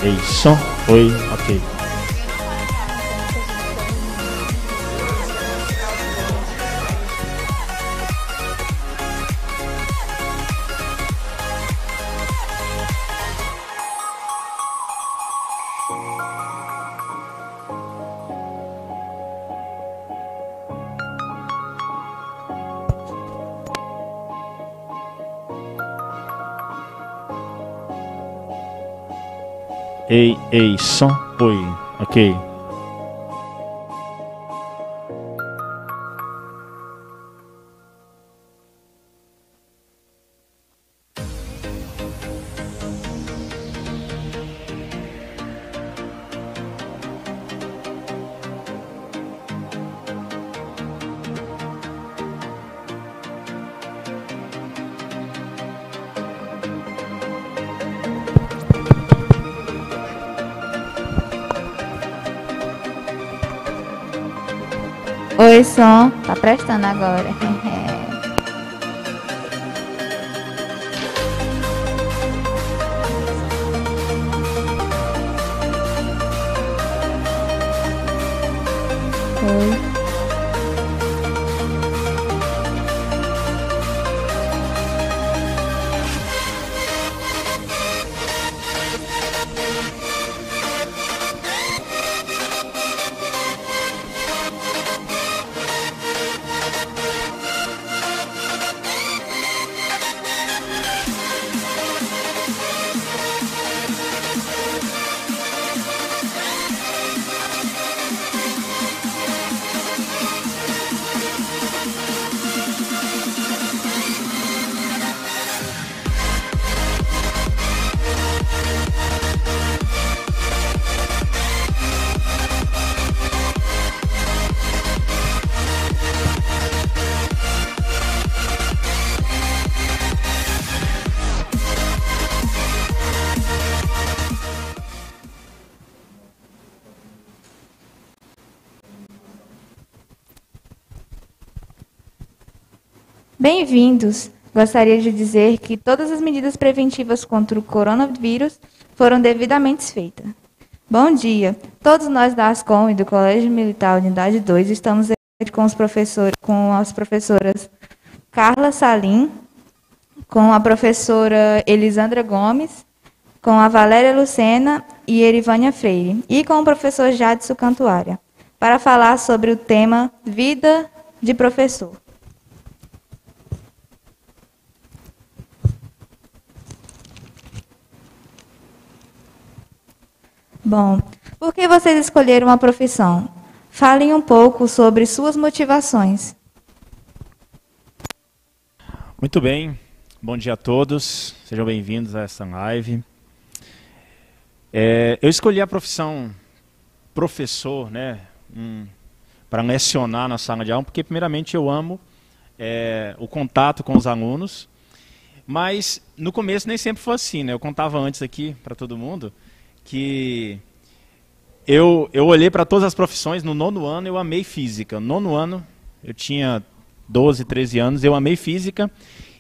Ei, som. Oi, ok. Ei, som. Oi, ok. Oi, som. Tá prestando agora. Oi. Bem-vindos! Gostaria de dizer que todas as medidas preventivas contra o coronavírus foram devidamente feitas. Bom dia! Todos nós da ASCOM e do Colégio Militar Unidade 2 estamos aqui com as professoras Carla Salim, com a professora Elisandra Gomes, com a Valéria Lucena e Erivânia Freire, e com o professor Jadson Cantuária, para falar sobre o tema Vida de Professor. Bom, por que vocês escolheram uma profissão? Falem um pouco sobre suas motivações. Muito bem, bom dia a todos, sejam bem-vindos a essa live. Eu escolhi a profissão professor, né, para lecionar na sala de aula, porque primeiramente eu amo o contato com os alunos, mas no começo nem sempre foi assim, né? Eu contava antes aqui para todo mundo que eu olhei para todas as profissões. No 9º ano eu amei física. No 9º ano, eu tinha 12, 13 anos, eu amei física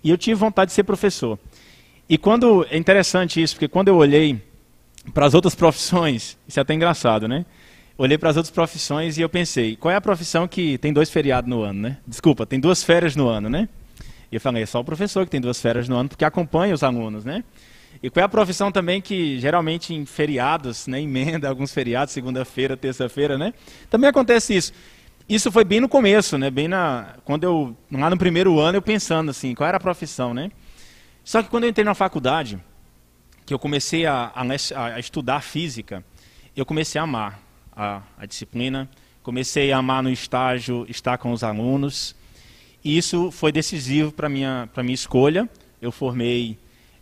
e eu tive vontade de ser professor. E é interessante isso, porque quando eu olhei para as outras profissões, isso é até engraçado, né? Olhei para as outras profissões e eu pensei, qual é a profissão que tem 2 feriados no ano, né? Desculpa, tem 2 férias no ano, né? E eu falei, é só o professor que tem 2 férias no ano, porque acompanha os alunos, né? E qual é a profissão também que geralmente em feriados, né, emenda alguns feriados, segunda-feira, terça-feira, né? Também acontece isso. Isso foi bem no começo, né? Lá no 1º ano, eu pensando assim, qual era a profissão, né? Só que quando eu entrei na faculdade, que eu comecei a estudar física, eu comecei a amar a disciplina, comecei a amar no estágio estar com os alunos, e isso foi decisivo para minha escolha. Eu formei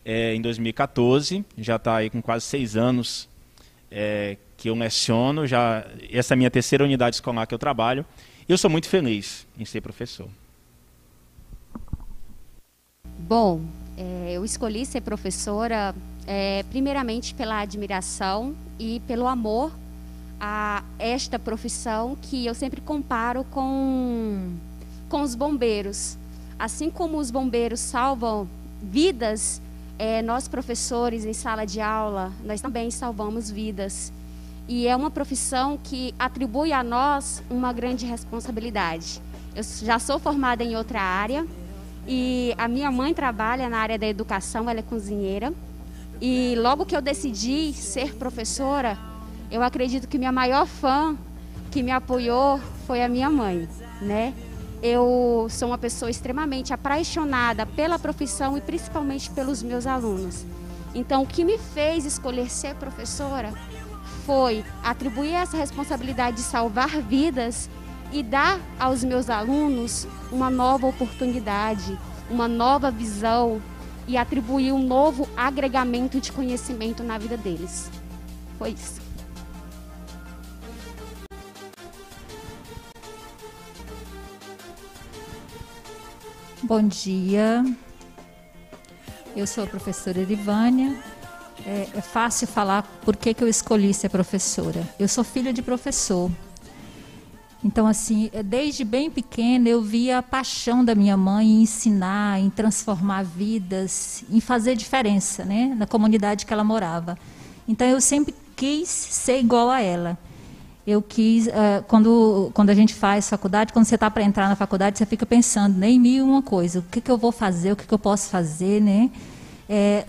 em 2014, já está aí com quase 6 anos que eu leciono, essa é a minha 3ª unidade escolar que eu trabalho, e eu sou muito feliz em ser professor. Bom, eu escolhi ser professora primeiramente pela admiração e pelo amor a esta profissão, que eu sempre comparo com os bombeiros. Assim como os bombeiros salvam vidas, nós professores em sala de aula, nós também salvamos vidas. E é uma profissão que atribui a nós uma grande responsabilidade. Eu já sou formada em outra área e a minha mãe trabalha na área da educação, ela é cozinheira. E logo que eu decidi ser professora, eu acredito que minha maior fã que me apoiou foi a minha mãe, né? Eu sou uma pessoa extremamente apaixonada pela profissão e principalmente pelos meus alunos. Então, o que me fez escolher ser professora foi atribuir essa responsabilidade de salvar vidas e dar aos meus alunos uma nova oportunidade, uma nova visão e atribuir um novo agregamento de conhecimento na vida deles. Foi isso. Bom dia, eu sou a professora Erivânia. É fácil falar por que eu escolhi ser professora. Eu sou filha de professor. Então, assim, desde bem pequena eu via a paixão da minha mãe em ensinar, em transformar vidas, em fazer diferença, né, na comunidade que ela morava. Então, eu sempre quis ser igual a ela. Eu quis, quando a gente faz faculdade, quando você está para entrar na faculdade, você fica pensando, né, em mil e uma coisa, o que eu vou fazer, o que eu posso fazer, né?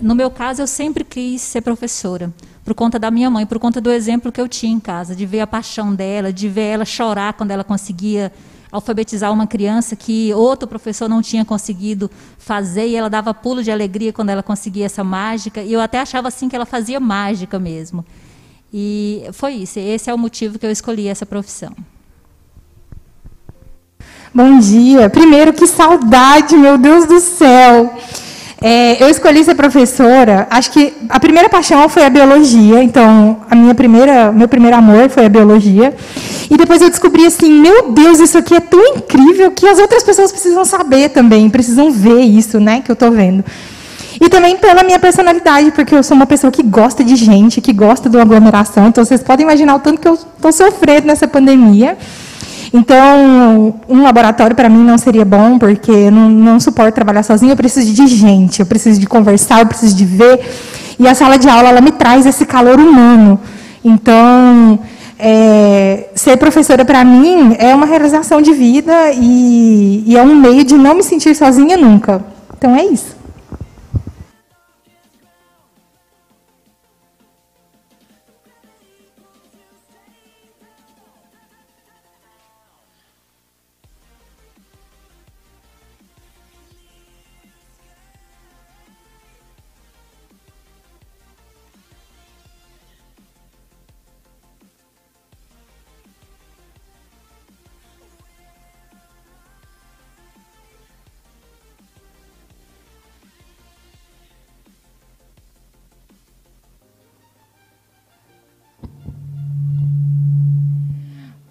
No meu caso, eu sempre quis ser professora, por conta da minha mãe, por conta do exemplo que eu tinha em casa, de ver a paixão dela, de ver ela chorar quando ela conseguia alfabetizar uma criança que outro professor não tinha conseguido fazer, e ela dava pulo de alegria quando ela conseguia essa mágica, e eu até achava assim que ela fazia mágica mesmo. E foi isso, esse é o motivo que eu escolhi essa profissão. Bom dia. Primeiro, que saudade, meu Deus do céu. Eu escolhi ser professora, acho que a primeira paixão foi a biologia, então meu primeiro amor foi a biologia. E depois eu descobri assim, meu Deus, isso aqui é tão incrível que as outras pessoas precisam saber também, precisam ver isso, né, que eu estou vendo. E também pela minha personalidade, porque eu sou uma pessoa que gosta de gente, que gosta de uma aglomeração. Então, vocês podem imaginar o tanto que eu estou sofrendo nessa pandemia. Então, um laboratório para mim não seria bom, porque eu não suporto trabalhar sozinha. Eu preciso de gente, eu preciso de conversar, eu preciso de ver. E a sala de aula, ela me traz esse calor humano. Então, ser professora para mim é uma realização de vida e é um meio de não me sentir sozinha nunca. Então, é isso.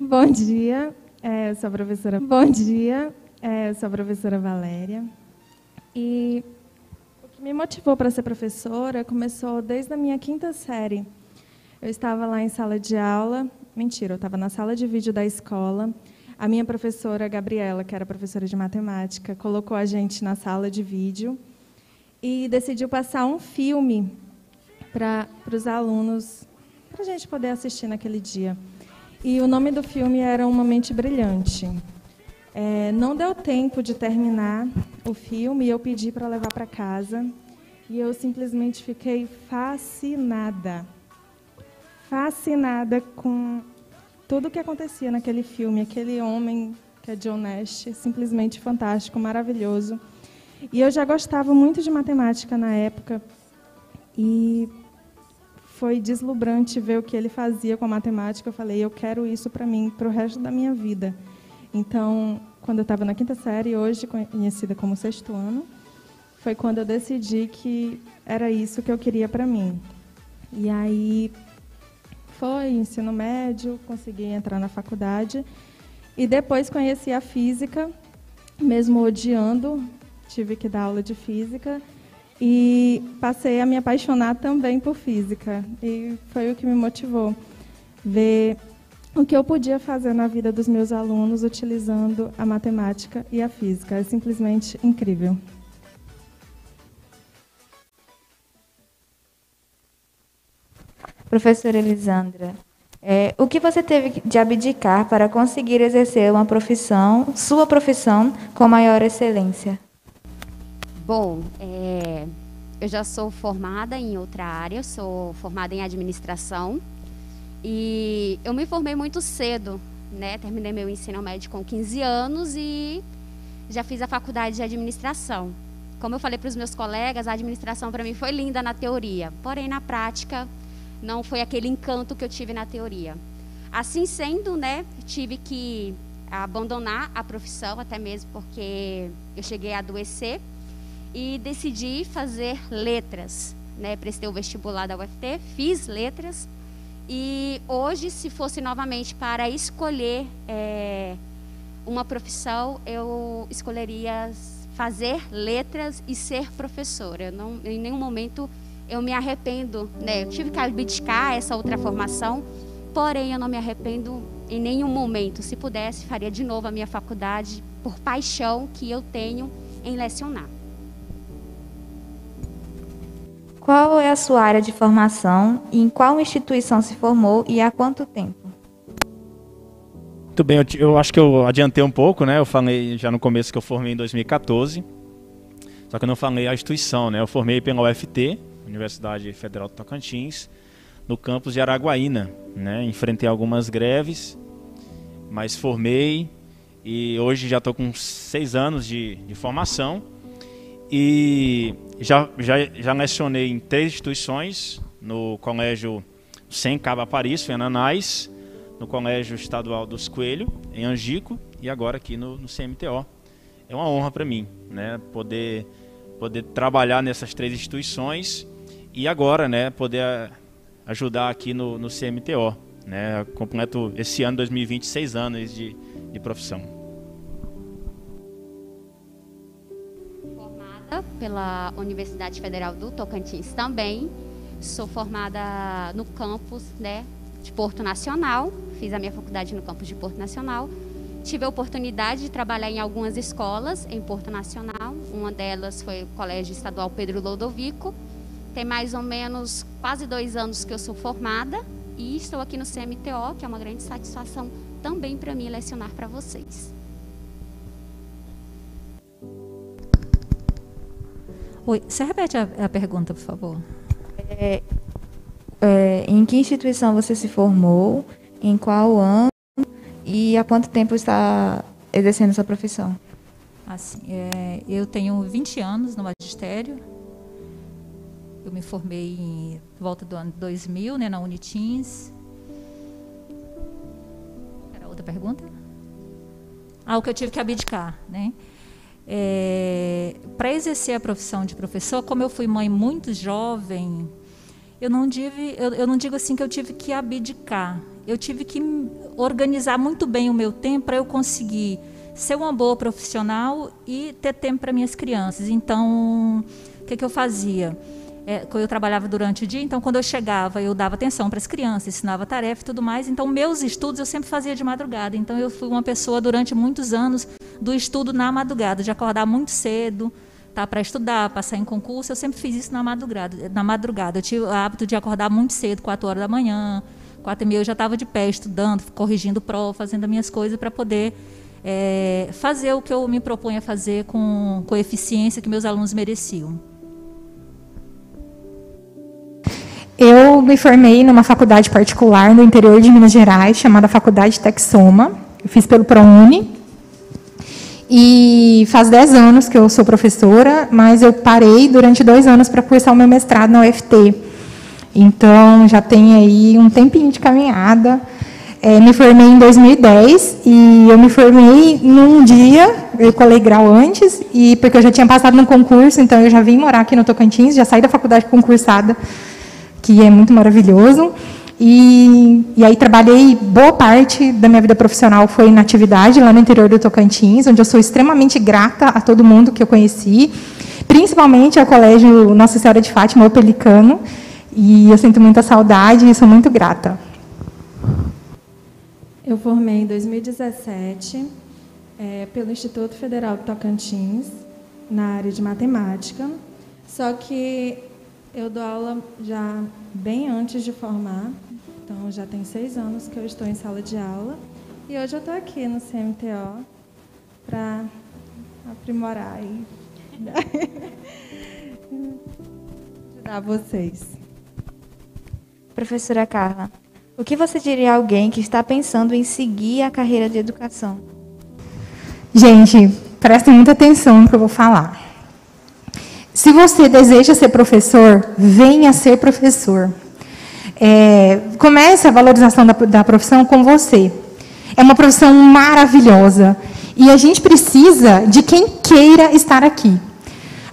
Bom dia, eu sou a professora. Bom dia, eu sou a professora Valéria. E o que me motivou para ser professora começou desde a minha 5ª série. Eu estava lá em sala de aula, mentira, eu estava na sala de vídeo da escola. A minha professora Gabriela, que era professora de matemática, colocou a gente na sala de vídeo e decidiu passar um filme para os alunos, para a gente poder assistir naquele dia. E o nome do filme era Uma Mente Brilhante. Não deu tempo de terminar o filme e eu pedi para levar para casa. E eu simplesmente fiquei fascinada. Fascinada com tudo o que acontecia naquele filme. Aquele homem, que é John Nash, simplesmente fantástico, maravilhoso. E eu já gostava muito de matemática na época. E foi deslumbrante ver o que ele fazia com a matemática. Eu falei, eu quero isso para mim, para o resto da minha vida. Então, quando eu estava na 5ª série, hoje conhecida como 6º ano, foi quando eu decidi que era isso que eu queria para mim. E aí, foi ensino médio, consegui entrar na faculdade. E depois conheci a física, mesmo odiando, tive que dar aula de física. E passei a me apaixonar também por física. E foi o que me motivou. Ver o que eu podia fazer na vida dos meus alunos utilizando a matemática e a física. É simplesmente incrível. Professora Elisandra, o que você teve de abdicar para conseguir exercer uma profissão, sua profissão, com maior excelência? Bom, eu já sou formada em outra área, sou formada em administração e eu me formei muito cedo, né? Terminei meu ensino médio com 15 anos e já fiz a faculdade de administração. Como eu falei para os meus colegas, a administração para mim foi linda na teoria, porém na prática não foi aquele encanto que eu tive na teoria. Assim sendo, né, tive que abandonar a profissão, até mesmo porque eu cheguei a adoecer e decidi fazer letras, né? Prestei o vestibular da UFT, fiz letras e hoje, se fosse novamente para escolher uma profissão, eu escolheria fazer letras e ser professora. Em nenhum momento eu me arrependo, né? Eu tive que abdicar essa outra formação, porém eu não me arrependo em nenhum momento. Se pudesse, faria de novo a minha faculdade por paixão que eu tenho em lecionar. Qual é a sua área de formação e em qual instituição se formou e há quanto tempo? Muito bem, eu acho que eu adiantei um pouco, né? Eu falei já no começo que eu formei em 2014, só que eu não falei a instituição, né? Eu formei pela UFT, Universidade Federal do Tocantins, no campus de Araguaína, né? Enfrentei algumas greves, mas formei e hoje já estou com 6 anos de formação e já lecionei em 3 instituições, no Colégio Sem Cabo Paris, em Ananás, no Colégio Estadual dos Coelhos, em Angico, e agora aqui no CMTO. É uma honra para mim, né, poder trabalhar nessas 3 instituições e agora, né, poder ajudar aqui no CMTO. Né, completo esse ano, 2020, 6 anos de profissão. Formada pela Universidade Federal do Tocantins também. Sou formada no campus, né, de Porto Nacional. Fiz a minha faculdade no campus de Porto Nacional. Tive a oportunidade de trabalhar em algumas escolas em Porto Nacional. Uma delas foi o Colégio Estadual Pedro Lodovico. Tem mais ou menos quase 2 anos que eu sou formada e estou aqui no CMTO, que é uma grande satisfação também para mim lecionar para vocês. Oi, você repete a pergunta, por favor? Em que instituição você se formou, em qual ano e há quanto tempo está exercendo essa profissão? Assim, eu tenho 20 anos no magistério. Eu me formei em volta do ano 2000, né, na Unitins. Era outra pergunta? O que eu tive que abdicar, né? Para exercer a profissão de professor, como eu fui mãe muito jovem, eu não digo assim que eu tive que abdicar. Eu tive que organizar muito bem o meu tempo para eu conseguir ser uma boa profissional e ter tempo para minhas crianças. Então, o que eu fazia? Eu trabalhava durante o dia, então quando eu chegava eu dava atenção para as crianças, ensinava tarefa e tudo mais. Então, meus estudos eu sempre fazia de madrugada. Então, eu fui uma pessoa durante muitos anos do estudo na madrugada, de acordar muito cedo, tá, para estudar, passar em concurso. Eu sempre fiz isso na madrugada. Eu tive o hábito de acordar muito cedo, 4 horas da manhã, 4h30 eu já estava de pé estudando, corrigindo prova, fazendo as minhas coisas para poder fazer o que eu me proponho a fazer com a eficiência que meus alunos mereciam. Eu me formei numa faculdade particular no interior de Minas Gerais, chamada Faculdade Texoma. Eu fiz pelo ProUni. E faz 10 anos que eu sou professora, mas eu parei durante 2 anos para cursar o meu mestrado na UFT. Então, já tem aí um tempinho de caminhada. Me formei em 2010 e eu me formei num dia, eu colei grau antes, porque eu já tinha passado no concurso, então eu já vim morar aqui no Tocantins, já saí da faculdade concursada, que é muito maravilhoso. E aí trabalhei, boa parte da minha vida profissional foi na atividade lá no interior do Tocantins, onde eu sou extremamente grata a todo mundo que eu conheci, principalmente ao Colégio Nossa Senhora de Fátima, o Pelicano, e eu sinto muita saudade e sou muito grata. Eu formei em 2017 pelo Instituto Federal do Tocantins, na área de matemática, só que Eu dou aula já bem antes de formar, então já tem 6 anos que eu estou em sala de aula e hoje eu estou aqui no CMTO para aprimorar e ajudar vocês. Professora Carla, o que você diria a alguém que está pensando em seguir a carreira de educação? Gente, prestem muita atenção no que eu vou falar. Se você deseja ser professor, venha ser professor. Comece a valorização da profissão com você. É uma profissão maravilhosa. E a gente precisa de quem queira estar aqui.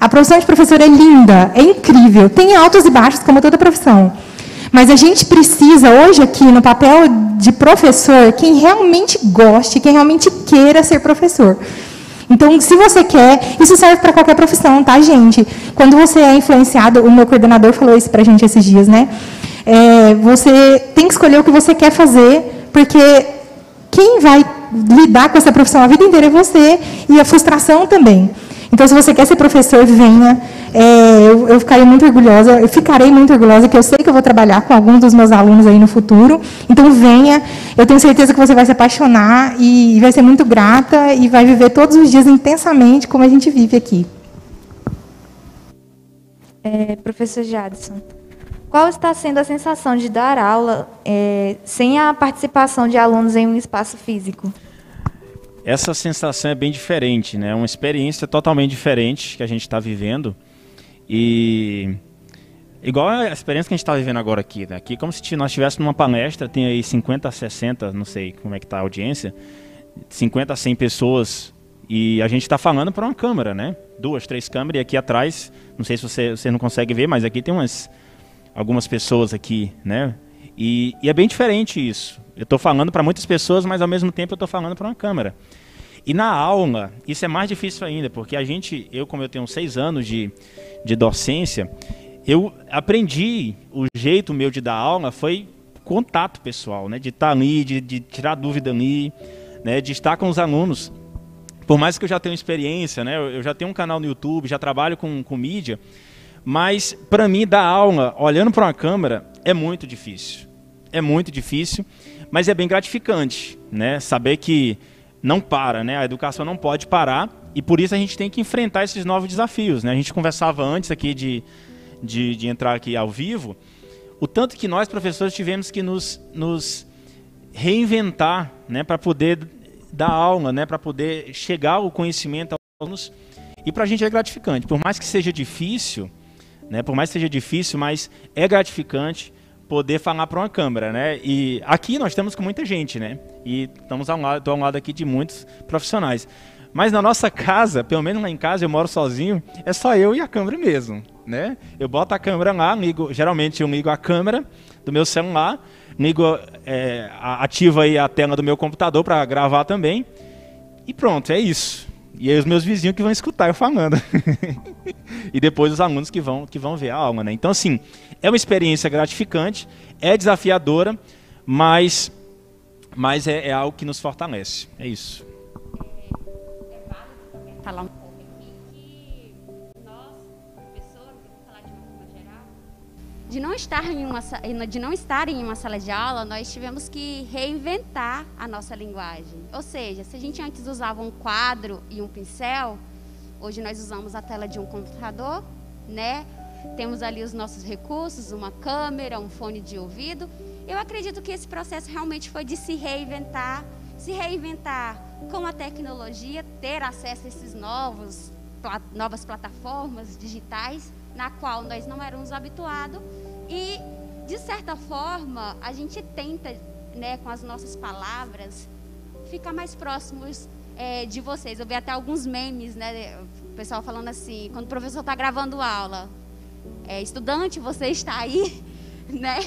A profissão de professor é linda, é incrível. Tem altos e baixos, como toda profissão. Mas a gente precisa, hoje aqui, no papel de professor, quem realmente goste, quem realmente queira ser professor. Então, se você quer, isso serve para qualquer profissão, tá, gente? Quando você é influenciado, o meu coordenador falou isso para a gente esses dias, né? Você tem que escolher o que você quer fazer, porque quem vai lidar com essa profissão a vida inteira é você, e a frustração também. Então, se você quer ser professor, venha. Eu ficarei muito orgulhosa, que eu sei que eu vou trabalhar com alguns dos meus alunos aí no futuro. Então, venha. Eu tenho certeza que você vai se apaixonar e vai ser muito grata e vai viver todos os dias intensamente como a gente vive aqui. Professor Jadson, qual está sendo a sensação de dar aula sem a participação de alunos em um espaço físico? Essa sensação é bem diferente, né? É uma experiência totalmente diferente que a gente está vivendo. E igual a experiência que a gente está vivendo agora aqui, né? Aqui como se nós estivéssemos numa palestra, tem aí 50, 60, não sei como é que está a audiência, 50 a 100 pessoas, e a gente está falando para uma câmera, né? 2, 3 câmeras, e aqui atrás, não sei se você não consegue ver, mas aqui tem algumas pessoas aqui, né? E é bem diferente isso. Eu estou falando para muitas pessoas, mas ao mesmo tempo eu estou falando para uma câmera. E na aula, isso é mais difícil ainda, porque como eu tenho 6 anos de docência, eu aprendi, o jeito meu de dar aula foi contato pessoal, né? De estar ali, de tirar dúvida ali, né? De estar com os alunos. Por mais que eu já tenha experiência, né? Eu já tenho um canal no YouTube, já trabalho com mídia, mas para mim dar aula olhando para uma câmera é muito difícil. É muito difícil, mas é bem gratificante, né? Saber que não para, né? A educação não pode parar e por isso a gente tem que enfrentar esses novos desafios, né? A gente conversava antes aqui de entrar aqui ao vivo, o tanto que nós, professores, tivemos que nos reinventar, né? Para poder dar aula, né? Para poder chegar o conhecimento aos alunos. E para a gente é gratificante, por mais que seja difícil, né? Por mais que seja difícil, mas é gratificante poder falar para uma câmera, né? E aqui nós estamos com muita gente, né? E estou ao lado aqui de muitos profissionais. Mas na nossa casa, pelo menos lá em casa, eu moro sozinho, é só eu e a câmera mesmo, né? Eu boto a câmera lá, geralmente eu ligo a câmera do meu celular, ativo aí a tela do meu computador para gravar também, e pronto, é isso. E aí os meus vizinhos que vão escutar eu falando. E depois os alunos que vão ver a aula, né? Então, assim, é uma experiência gratificante, é desafiadora, mas é algo que nos fortalece. É isso. É válido também falar um pouco aqui que nós, professores, vamos falar de uma forma geral, de não estar em uma sala de aula, nós tivemos que reinventar a nossa linguagem. Ou seja, se a gente antes usava um quadro e um pincel, hoje nós usamos a tela de um computador, né? Temos ali os nossos recursos, uma câmera, um fone de ouvido. Eu acredito que esse processo realmente foi de se reinventar com a tecnologia, ter acesso a esses novas plataformas digitais, na qual nós não éramos habituados. E, de certa forma, a gente tenta, né, com as nossas palavras, ficar mais próximos de vocês. Eu vi até alguns memes, né, o pessoal falando assim, quando o professor está gravando aula, estudante, você está aí, né?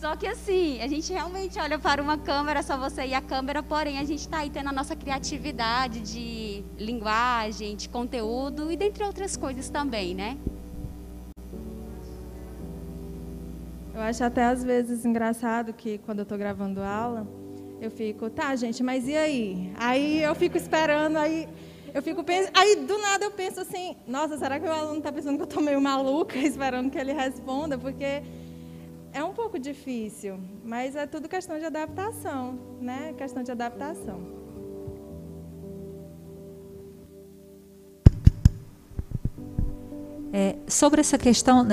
Só que assim, a gente realmente olha para uma câmera, só você e a câmera, porém a gente está aí tendo a nossa criatividade de linguagem, de conteúdo e dentre outras coisas também, né? Eu acho até às vezes engraçado que quando eu estou gravando aula, eu fico, tá, gente, mas e aí? Aí eu fico esperando, aí Eu fico pensando, aí do nada eu penso assim, nossa, será que o aluno está pensando que eu estou meio maluca, esperando que ele responda? Porque é um pouco difícil, mas é tudo questão de adaptação, né? Questão de adaptação. Sobre essa questão,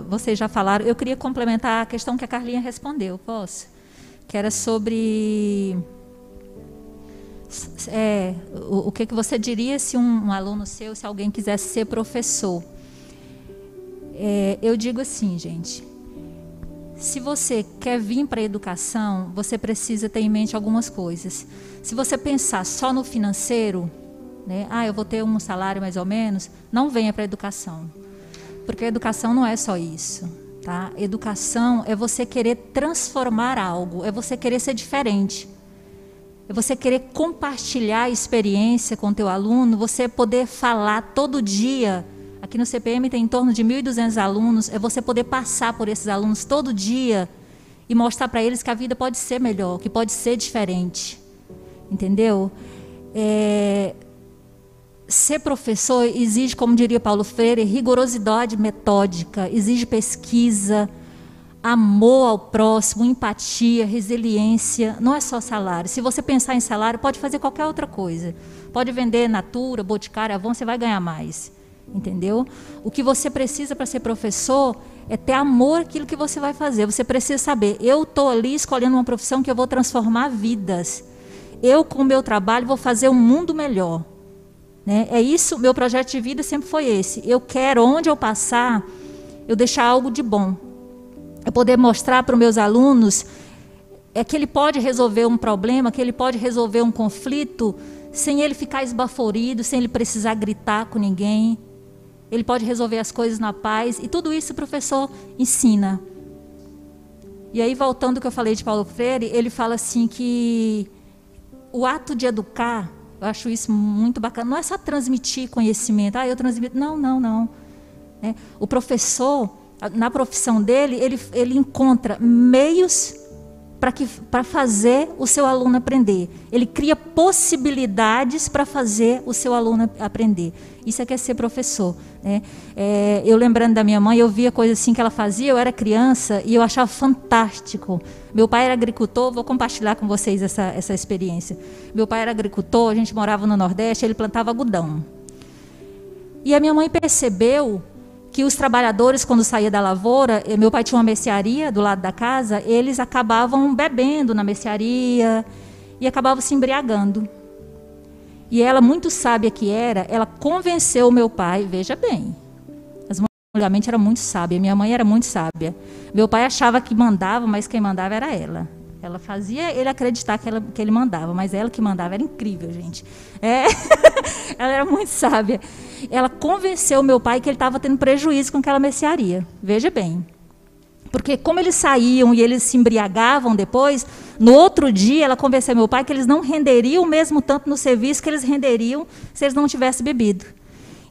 vocês já falaram, eu queria complementar a questão que a Carlinha respondeu, posso? Que era sobre o que você diria se um aluno seu, se alguém quisesse ser professor. Eu digo assim, gente, se você quer vir para a educação, você precisa ter em mente algumas coisas. Se você pensar só no financeiro, né, eu vou ter um salário mais ou menos, não venha para a educação. Porque a educação não é só isso. Tá? Educação é você querer transformar algo, é você querer ser diferente. É você querer compartilhar a experiência com o teu aluno, você poder falar todo dia. Aqui no CPM tem em torno de 1.200 alunos, é você poder passar por esses alunos todo dia e mostrar para eles que a vida pode ser melhor, que pode ser diferente. Entendeu? Ser professor exige, como diria Paulo Freire, rigorosidade metódica, exige pesquisa, amor ao próximo, empatia, resiliência. Não é só salário. Se você pensar em salário, pode fazer qualquer outra coisa. Pode vender Natura, Boticário, Avon, você vai ganhar mais. Entendeu? O que você precisa para ser professor é ter amor àquilo que você vai fazer. Você precisa saber, eu estou ali escolhendo uma profissão que eu vou transformar vidas. Eu, com o meu trabalho, vou fazer um mundo melhor. Né? É isso, meu projeto de vida sempre foi esse. Eu quero, onde eu passar, eu deixar algo de bom. Eu poder mostrar para os meus alunos que ele pode resolver um problema, que ele pode resolver um conflito, sem ele ficar esbaforido, sem ele precisar gritar com ninguém. Ele pode resolver as coisas na paz. E tudo isso o professor ensina. E aí, voltando ao que eu falei de Paulo Freire, ele fala assim que o ato de educar, eu acho isso muito bacana, não é só transmitir conhecimento. Eu transmito. Não. O professor, na profissão dele, ele encontra meios para fazer o seu aluno aprender. Ele cria possibilidades para fazer o seu aluno aprender. Isso é que é ser professor. Né? Eu lembrando da minha mãe, eu via coisas assim que ela fazia, eu era criança e eu achava fantástico. Meu pai era agricultor, vou compartilhar com vocês essa experiência. Meu pai era agricultor, a gente morava no Nordeste, ele plantava algodão. E a minha mãe percebeu que os trabalhadores, quando saíam da lavoura, meu pai tinha uma mercearia do lado da casa, eles acabavam bebendo na mercearia e acabavam se embriagando. E ela, muito sábia que era, ela convenceu o meu pai, veja bem, a mente era muito sábia, minha mãe era muito sábia. Meu pai achava que mandava, mas quem mandava era ela. Ela fazia ele acreditar que ele mandava, mas ela que mandava. Era incrível, gente. Ela era muito sábia. Ela convenceu meu pai que ele estava tendo prejuízo com aquela mercearia. Veja bem. Porque como eles saíam e eles se embriagavam depois, no outro dia ela convenceu meu pai que eles não renderiam o mesmo tanto no serviço que eles renderiam se eles não tivessem bebido.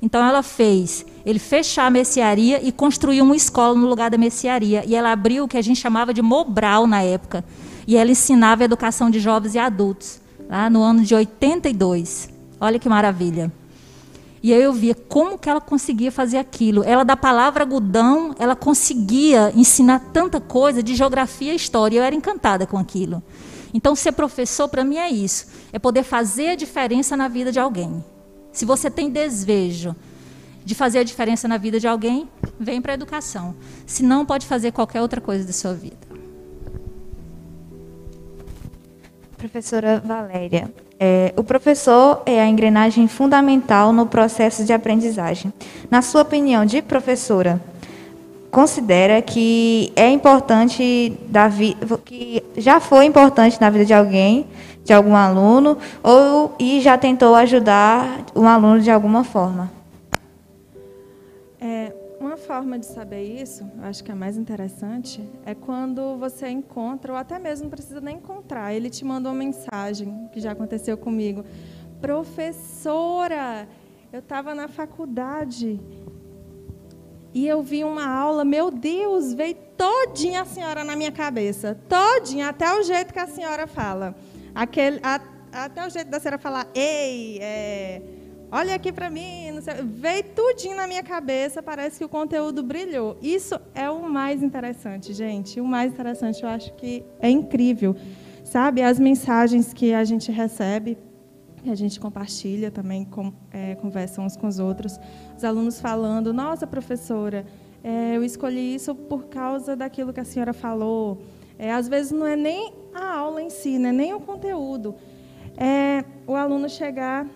Então ela fez ele fechar a mercearia e construiu uma escola no lugar da mercearia. E ela abriu o que a gente chamava de Mobral na época. E ela ensinava a educação de jovens e adultos, lá no ano de 82. Olha que maravilha. E aí eu via como que ela conseguia fazer aquilo. Ela, da palavra algodão, ela conseguia ensinar tanta coisa de geografia e história. Eu era encantada com aquilo. Então, ser professor, para mim, é isso. É poder fazer a diferença na vida de alguém. Se você tem desejo de fazer a diferença na vida de alguém, vem para a educação. Se não, pode fazer qualquer outra coisa da sua vida. Professora Valéria, o professor é a engrenagem fundamental no processo de aprendizagem. Na sua opinião de professora, considera que é importante, que já foi importante na vida de alguém, de algum aluno, e já tentou ajudar um aluno de alguma forma? Uma forma de saber isso, eu acho que é mais interessante, é quando você encontra, ou até mesmo não precisa nem encontrar, ele te manda uma mensagem, que já aconteceu comigo. Professora, eu estava na faculdade e eu vi uma aula, meu Deus, veio todinha a senhora na minha cabeça, todinha, até o jeito que a senhora fala. Até o jeito da senhora falar, ei, olha aqui para mim, não sei, veio tudinho na minha cabeça, parece que o conteúdo brilhou. Isso é o mais interessante, gente. O mais interessante, eu acho que é incrível. Sabe, as mensagens que a gente recebe, que a gente compartilha também, conversa uns com os outros. Os alunos falando, nossa, professora, eu escolhi isso por causa daquilo que a senhora falou. Às vezes não é nem a aula em si, né, nem o conteúdo. O aluno chegar,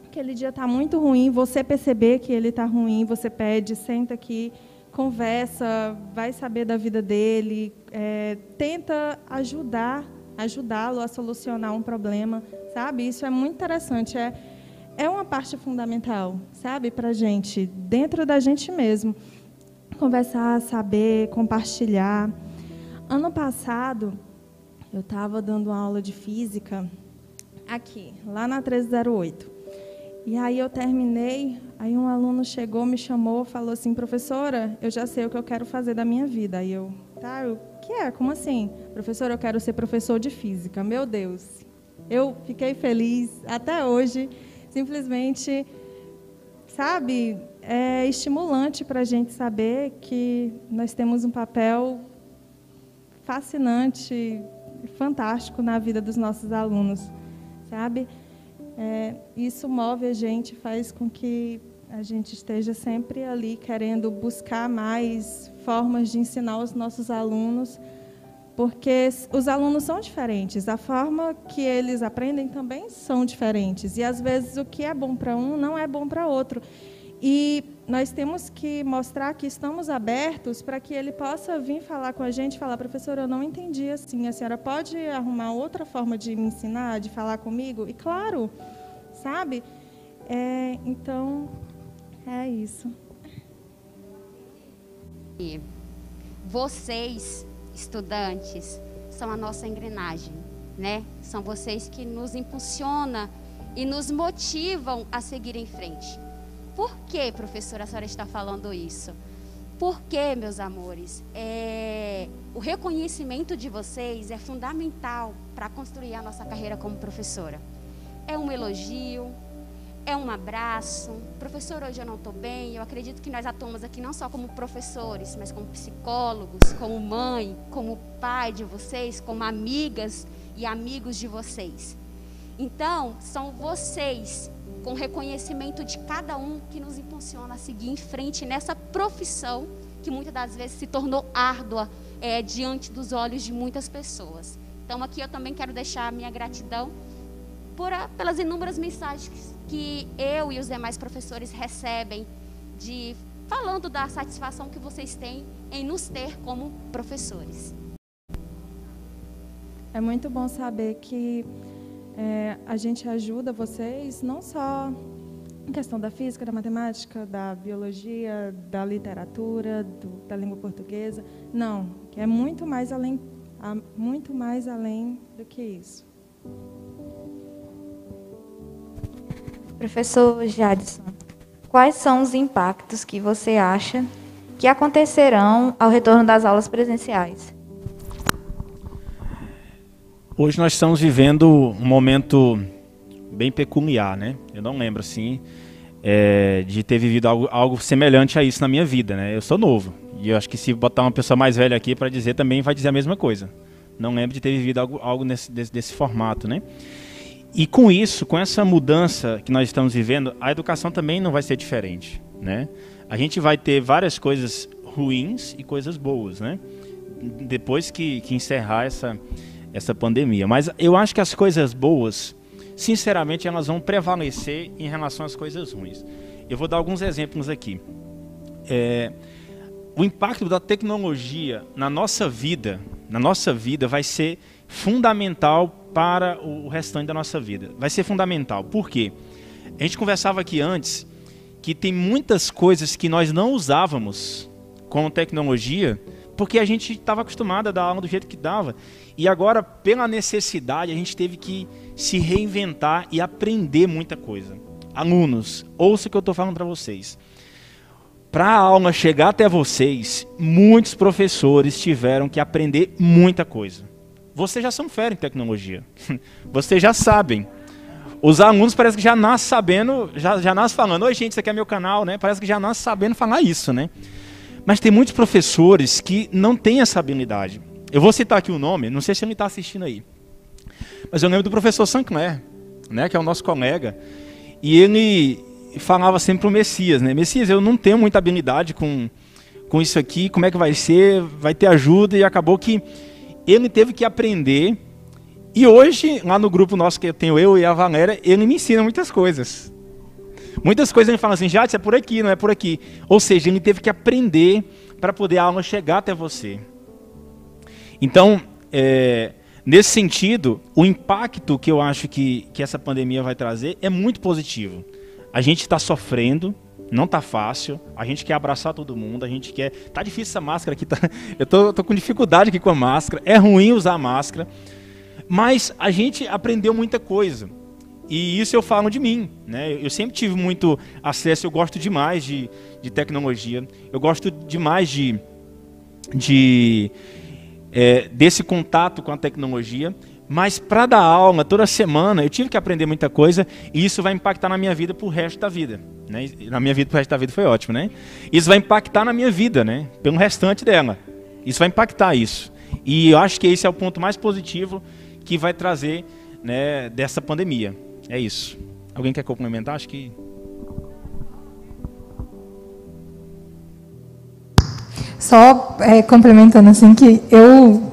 aquele dia está muito ruim, você perceber que ele está ruim, você pede, senta aqui, conversa, vai saber da vida dele, tenta ajudá-lo a solucionar um problema, sabe? Isso é muito interessante, é uma parte fundamental, sabe, para a gente, dentro da gente mesmo. Conversar, saber, compartilhar. Ano passado, eu estava dando uma aula de física aqui, lá na 1308. E aí eu terminei, aí um aluno chegou, me chamou, falou assim, professora, eu já sei o que eu quero fazer da minha vida. Aí eu, tá, o que é? Como assim? Professora, eu quero ser professor de física. Meu Deus, eu fiquei feliz até hoje, simplesmente, sabe, é estimulante para a gente saber que nós temos um papel fascinante, fantástico na vida dos nossos alunos, sabe? Isso move a gente, faz com que a gente esteja sempre ali querendo buscar mais formas de ensinar os nossos alunos, porque os alunos são diferentes, a forma que eles aprendem também são diferentes, e às vezes o que é bom para um não é bom para outro. E nós temos que mostrar que estamos abertos para que ele possa vir falar com a gente, falar, professora, eu não entendi assim, a senhora pode arrumar outra forma de me ensinar, de falar comigo? E claro, sabe? Então, é isso. E vocês, estudantes, são a nossa engrenagem, né? São vocês que nos impulsionam e nos motivam a seguir em frente. Por que, professora, a senhora está falando isso? Porque, meus amores, o reconhecimento de vocês é fundamental para construir a nossa carreira como professora. É um elogio, é um abraço. Professor, hoje eu não estou bem. Eu acredito que nós atuamos aqui não só como professores, mas como psicólogos, como mãe, como pai de vocês, como amigas e amigos de vocês. Então, são vocês, com reconhecimento de cada um, que nos impulsiona a seguir em frente nessa profissão que muitas das vezes se tornou árdua diante dos olhos de muitas pessoas. Então, aqui eu também quero deixar a minha gratidão pelas inúmeras mensagens que eu e os demais professores recebem, falando da satisfação que vocês têm em nos ter como professores. É muito bom saber que a gente ajuda vocês, não só em questão da física, da matemática, da biologia, da literatura, da língua portuguesa. Não, que é muito mais além do que isso. Professor Jadson, quais são os impactos que você acha que acontecerão ao retorno das aulas presenciais? Hoje nós estamos vivendo um momento bem peculiar, né? Eu não lembro, assim, de ter vivido algo semelhante a isso na minha vida, né? Eu sou novo, e eu acho que se botar uma pessoa mais velha aqui para dizer, também vai dizer a mesma coisa. Não lembro de ter vivido algo desse formato, né? E com isso, com essa mudança que nós estamos vivendo, a educação também não vai ser diferente, né? A gente vai ter várias coisas ruins e coisas boas, né? Depois que encerrar essa pandemia. Mas eu acho que as coisas boas, sinceramente, elas vão prevalecer em relação às coisas ruins. Eu vou dar alguns exemplos aqui. O impacto da tecnologia na nossa vida vai ser fundamental para o restante da nossa vida. Vai ser fundamental. Por quê? A gente conversava aqui antes que tem muitas coisas que nós não usávamos com tecnologia porque a gente estava acostumado a dar aula do jeito que dava. E agora, pela necessidade, a gente teve que se reinventar e aprender muita coisa. Alunos, ouça o que eu estou falando para vocês. Para a aula chegar até vocês, muitos professores tiveram que aprender muita coisa. Vocês já são fera em tecnologia. Vocês já sabem os alunos parece que já nascem sabendo, já nascem falando, oi gente, isso aqui é meu canal, né? Parece que já nascem sabendo falar isso, né? Mas tem muitos professores que não têm essa habilidade. Eu vou citar aqui o nome, não sei se ele está assistindo aí. Mas eu lembro do professor Sancler, né? Que é o nosso colega. E ele falava sempre para o Messias, né? Messias, eu não tenho muita habilidade com isso aqui, como é que vai ser? Vai ter ajuda? E acabou que ele teve que aprender. E hoje, lá no grupo nosso que eu tenho, eu e a Valéria, ele me ensina muitas coisas. Muitas coisas ele fala assim, Jades, é por aqui, não é por aqui. Ou seja, ele teve que aprender para poder a aula chegar até você. Então, nesse sentido, o impacto que eu acho que essa pandemia vai trazer é muito positivo. A gente está sofrendo, não está fácil, a gente quer abraçar todo mundo, a gente quer... Tá difícil essa máscara aqui, eu tô com dificuldade aqui com a máscara, é ruim usar a máscara, mas a gente aprendeu muita coisa. E isso eu falo de mim, né? Eu sempre tive muito acesso, eu gosto demais de tecnologia, eu gosto demais desse contato com a tecnologia, mas para dar aula toda semana eu tive que aprender muita coisa e isso vai impactar na minha vida pro resto da vida, né? Na minha vida pro resto da vida foi ótimo, né? Isso vai impactar na minha vida, né? Pelo restante dela. Isso vai impactar isso. E eu acho que esse é o ponto mais positivo que vai trazer, né, dessa pandemia. É isso. Alguém quer complementar? Acho que... Só complementando assim, que eu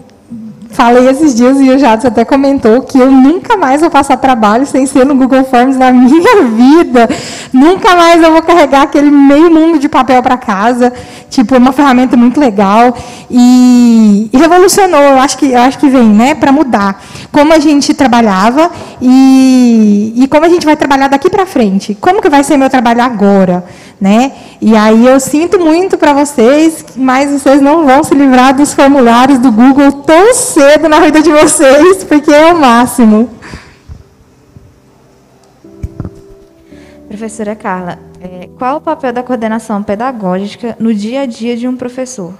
falei esses dias e o Jades até comentou que eu nunca mais vou passar trabalho sem ser no Google Forms na minha vida. Nunca mais eu vou carregar aquele meio mundo de papel para casa. Tipo, é uma ferramenta muito legal e revolucionou. Eu acho que vem, né, para mudar como a gente trabalhava e como a gente vai trabalhar daqui para frente. Como que vai ser meu trabalho agora, né? E aí eu sinto muito para vocês, mas vocês não vão se livrar dos formulários do Google tão cedo na vida de vocês, porque é o máximo. Professora Carla, qual o papel da coordenação pedagógica no dia a dia de um professor?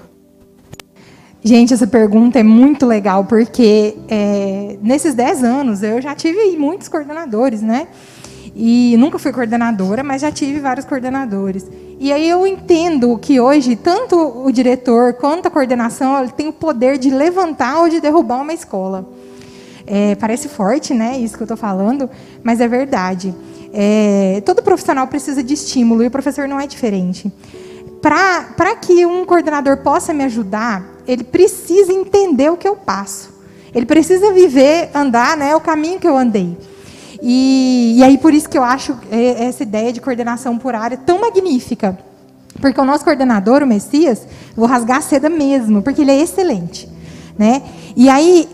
Gente, essa pergunta é muito legal, porque nesses 10 anos eu já tive muitos coordenadores, né? E nunca fui coordenadora, mas já tive vários coordenadores. E aí eu entendo que hoje, tanto o diretor quanto a coordenação tem o poder de levantar ou de derrubar uma escola. Parece forte, né, isso que eu estou falando, mas é verdade. Todo profissional precisa de estímulo e o professor não é diferente. Para que um coordenador possa me ajudar, ele precisa entender o que eu passo. Ele precisa viver, andar, né, o caminho que eu andei. E aí, por isso que eu acho essa ideia de coordenação por área tão magnífica. Porque o nosso coordenador, o Messias, vou rasgar a seda mesmo, porque ele é excelente, né? E aí,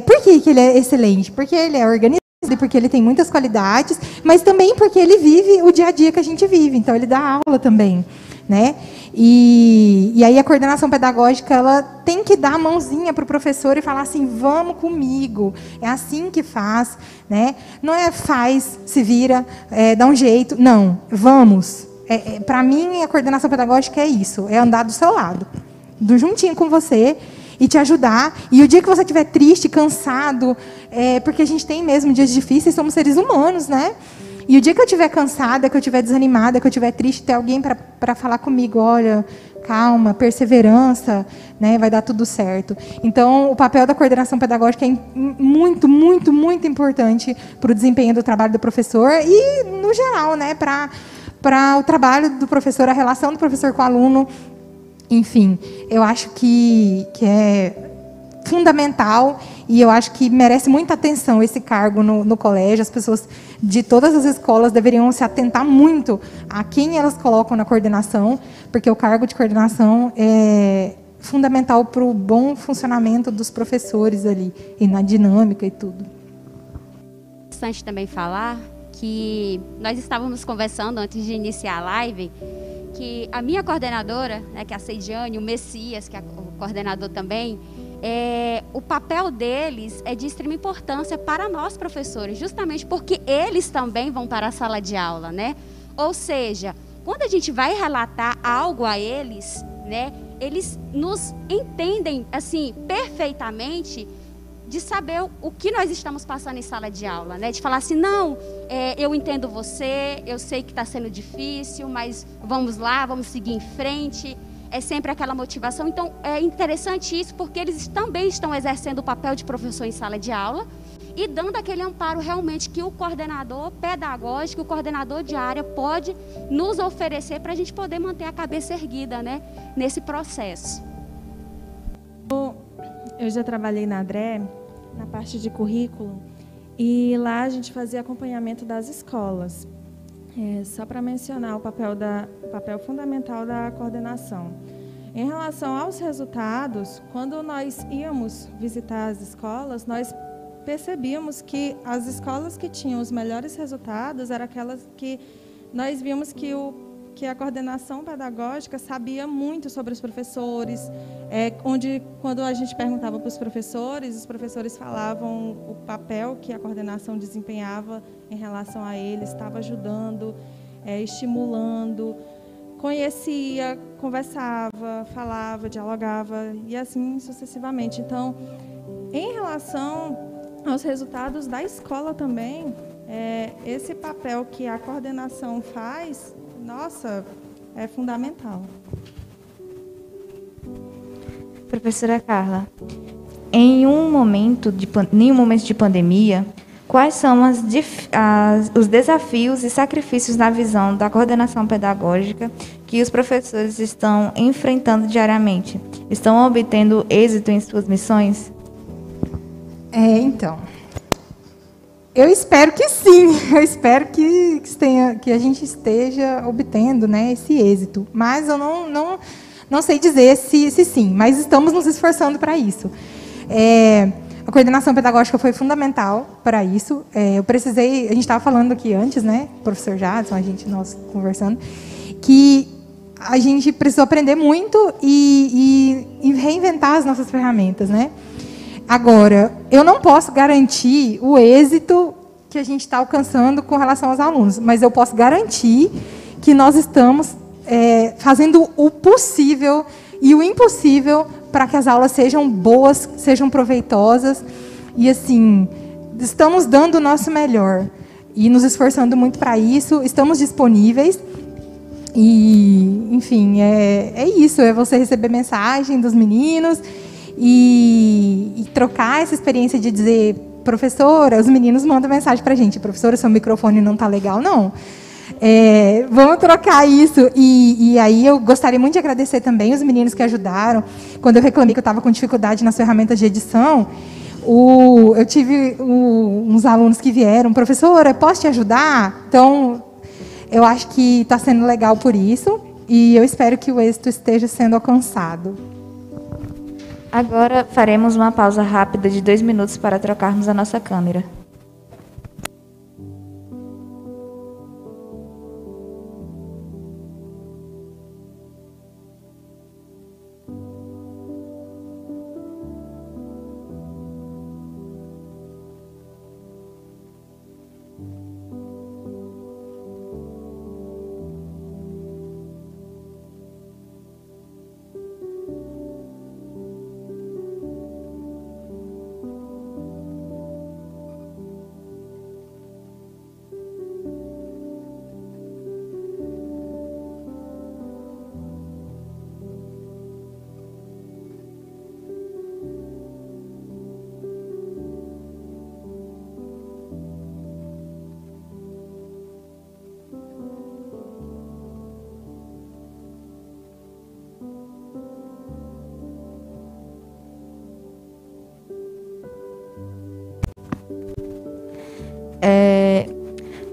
por que ele é excelente? Porque ele é organizado, porque ele tem muitas qualidades, mas também porque ele vive o dia a dia que a gente vive. Então, ele dá aula também, né? E aí a coordenação pedagógica ela tem que dar a mãozinha para o professor e falar assim, vamos comigo, é assim que faz, né? Não é faz, se vira, dá um jeito, não, vamos. Para mim a coordenação pedagógica é isso, é andar do seu lado, juntinho com você e te ajudar. E o dia que você estiver triste, cansado, porque a gente tem mesmo dias difíceis, somos seres humanos, né? E o dia que eu estiver cansada, que eu estiver desanimada, que eu estiver triste, ter alguém para falar comigo, olha, calma, perseverança, né, vai dar tudo certo. Então, o papel da coordenação pedagógica é muito, muito, muito importante para o desempenho do trabalho do professor e, no geral, né, para o trabalho do professor, a relação do professor com o aluno. Enfim, eu acho que é fundamental e eu acho que merece muita atenção esse cargo no colégio. As pessoas de todas as escolas deveriam se atentar muito a quem elas colocam na coordenação, porque o cargo de coordenação é fundamental para o bom funcionamento dos professores ali, e na dinâmica e tudo. É interessante também falar que nós estávamos conversando antes de iniciar a live, que a minha coordenadora, né, que é a Seidiane, o Messias, que é o coordenador também, o papel deles é de extrema importância para nós professores, justamente porque eles também vão para a sala de aula, né? Ou seja, quando a gente vai relatar algo a eles, né, eles nos entendem assim perfeitamente de saber o que nós estamos passando em sala de aula, né? De falar assim, não, eu entendo você, eu sei que está sendo difícil, mas vamos lá, vamos seguir em frente. É sempre aquela motivação. Então, é interessante isso, porque eles também estão exercendo o papel de professor em sala de aula e dando aquele amparo realmente que o coordenador pedagógico, o coordenador de área pode nos oferecer para a gente poder manter a cabeça erguida, né, nesse processo. Eu já trabalhei na ADRE, na parte de currículo, e lá a gente fazia acompanhamento das escolas. Só para mencionar o papel fundamental da coordenação. Em relação aos resultados, quando nós íamos visitar as escolas, nós percebíamos que as escolas que tinham os melhores resultados eram aquelas que nós vimos que a coordenação pedagógica sabia muito sobre os professores, onde, quando a gente perguntava para os professores falavam o papel que a coordenação desempenhava em relação a eles, estava ajudando, estimulando, conhecia, conversava, falava, dialogava, e assim sucessivamente. Então, em relação aos resultados da escola também, esse papel que a coordenação faz, nossa, é fundamental. Professora Carla, em um momento de pandemia, quais são os desafios e sacrifícios na visão da coordenação pedagógica que os professores estão enfrentando diariamente? Estão obtendo êxito em suas missões? Então, eu espero que sim, eu espero que a gente esteja obtendo, né, esse êxito, mas eu não sei dizer se sim, mas estamos nos esforçando para isso. A coordenação pedagógica foi fundamental para isso. A gente estava falando aqui antes, né, professor Jadson, nós conversando, que a gente precisou aprender muito e reinventar as nossas ferramentas, né? Agora, eu não posso garantir o êxito que a gente está alcançando com relação aos alunos, mas eu posso garantir que nós estamos fazendo o possível e o impossível para que as aulas sejam boas, sejam proveitosas, e assim, estamos dando o nosso melhor e nos esforçando muito para isso, estamos disponíveis. E, enfim, é isso, é você receber mensagem dos meninos e trocar essa experiência de dizer, professora, os meninos mandam mensagem para a gente, professora, seu microfone não está legal, não. Vamos trocar isso. E aí eu gostaria muito de agradecer também os meninos que ajudaram. Quando eu reclamei que eu estava com dificuldade nas ferramentas de edição, eu tive uns alunos que vieram, professora, posso te ajudar? Então, eu acho que está sendo legal por isso, e eu espero que o êxito esteja sendo alcançado. Agora faremos uma pausa rápida de 2 minutos para trocarmos a nossa câmera.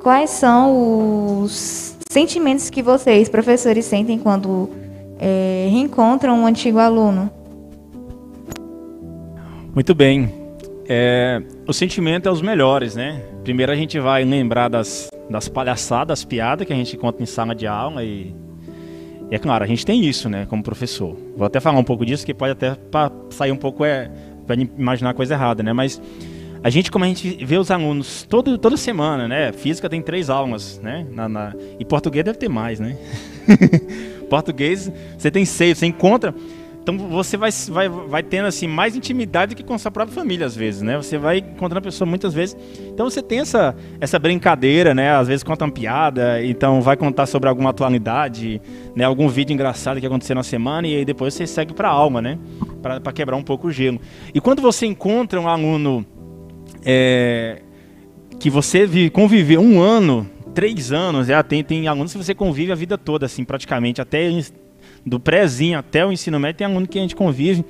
Quais são os sentimentos que vocês, professores, sentem quando reencontram um antigo aluno? Muito bem. O sentimento é os melhores, né? Primeiro a gente vai lembrar das palhaçadas, das piadas que a gente conta em sala de aula e é claro, a gente tem isso, né, como professor. Vou até falar um pouco disso, que pode até sair um pouco, para imaginar coisa errada, né? Mas a gente, como a gente vê os alunos toda semana, né? Física tem 3 aulas, né? E português deve ter mais, né? Português, você tem 6, você encontra... Então você vai tendo assim mais intimidade do que com a sua própria família às vezes, né? Você vai encontrando a pessoa muitas vezes. Então você tem essa brincadeira, né? Às vezes conta uma piada, então vai contar sobre alguma atualidade, né? Algum vídeo engraçado que aconteceu na semana e aí depois você segue para a alma, né? Para quebrar um pouco o gelo. E quando você encontra um aluno que você conviveu 1 ano, 3 anos, tem alunos que você convive a vida toda, assim, praticamente, até do prézinho até o ensino médio, tem aluno que a gente convive.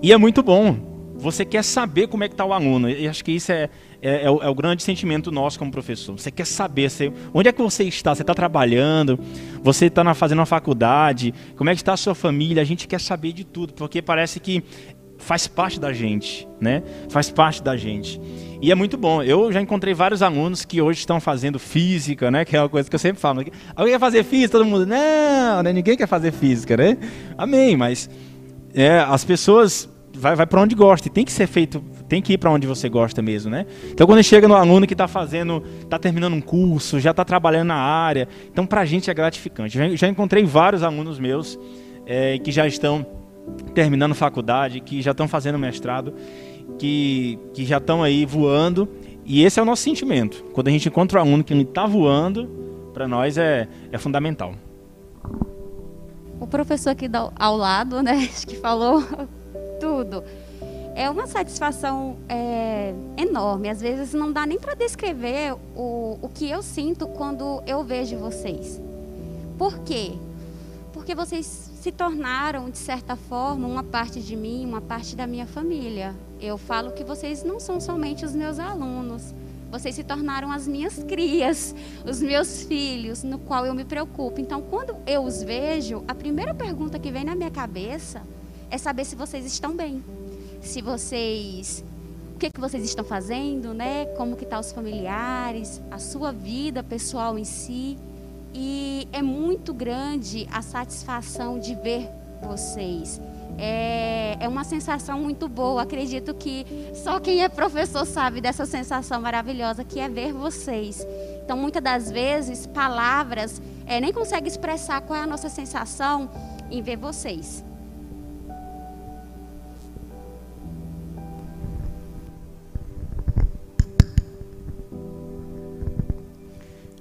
E é muito bom. Você quer saber como é que está o aluno. E acho que isso é o grande sentimento nosso como professor. Você quer saber onde é que você está. Você está trabalhando, você está fazendo uma faculdade, como é que está a sua família. A gente quer saber de tudo, porque parece que faz parte da gente, né? Faz parte da gente. E é muito bom. Eu já encontrei vários alunos que hoje estão fazendo física, né? Que é uma coisa que eu sempre falo. Alguém quer fazer física? Todo mundo, não, né? Ninguém quer fazer física, né? Amém, mas as pessoas vai para onde gosta. E tem que ser feito, tem que ir para onde você gosta mesmo, né? Então quando chega no aluno que está terminando um curso, já está trabalhando na área, então pra gente é gratificante. Já encontrei vários alunos meus que já estão terminando faculdade, que já estão fazendo mestrado, que já estão aí voando, e esse é o nosso sentimento. Quando a gente encontra um aluno que está voando, para nós é fundamental. O professor aqui ao lado, né, que falou tudo. É uma satisfação enorme. Às vezes não dá nem para descrever o que eu sinto quando eu vejo vocês. Por quê? Porque vocês se tornaram, de certa forma, uma parte de mim, uma parte da minha família. Eu falo que vocês não são somente os meus alunos. Vocês se tornaram as minhas crias, os meus filhos, no qual eu me preocupo. Então, quando eu os vejo, a primeira pergunta que vem na minha cabeça é saber se vocês estão bem. Se vocês... O que vocês estão fazendo, né? Como que estão os familiares, a sua vida pessoal em si. E é muito grande a satisfação de ver vocês. É uma sensação muito boa. Acredito que só quem é professor sabe dessa sensação maravilhosa que é ver vocês. Então, muitas das vezes, palavras nem conseguem expressar qual é a nossa sensação em ver vocês.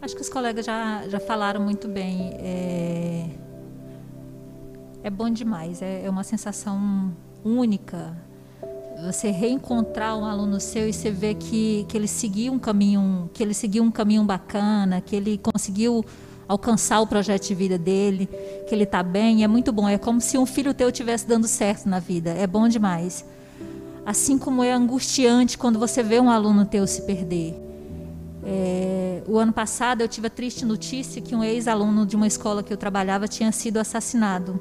Acho que os colegas já falaram muito bem. É bom demais, é uma sensação única. Você reencontrar um aluno seu e você ver que ele seguiu um caminho bacana, que ele conseguiu alcançar o projeto de vida dele, que ele está bem, é muito bom. É como se um filho teu estivesse dando certo na vida. É bom demais. Assim como é angustiante quando você vê um aluno teu se perder. O ano passado eu tive a triste notícia que um ex-aluno de uma escola que eu trabalhava tinha sido assassinado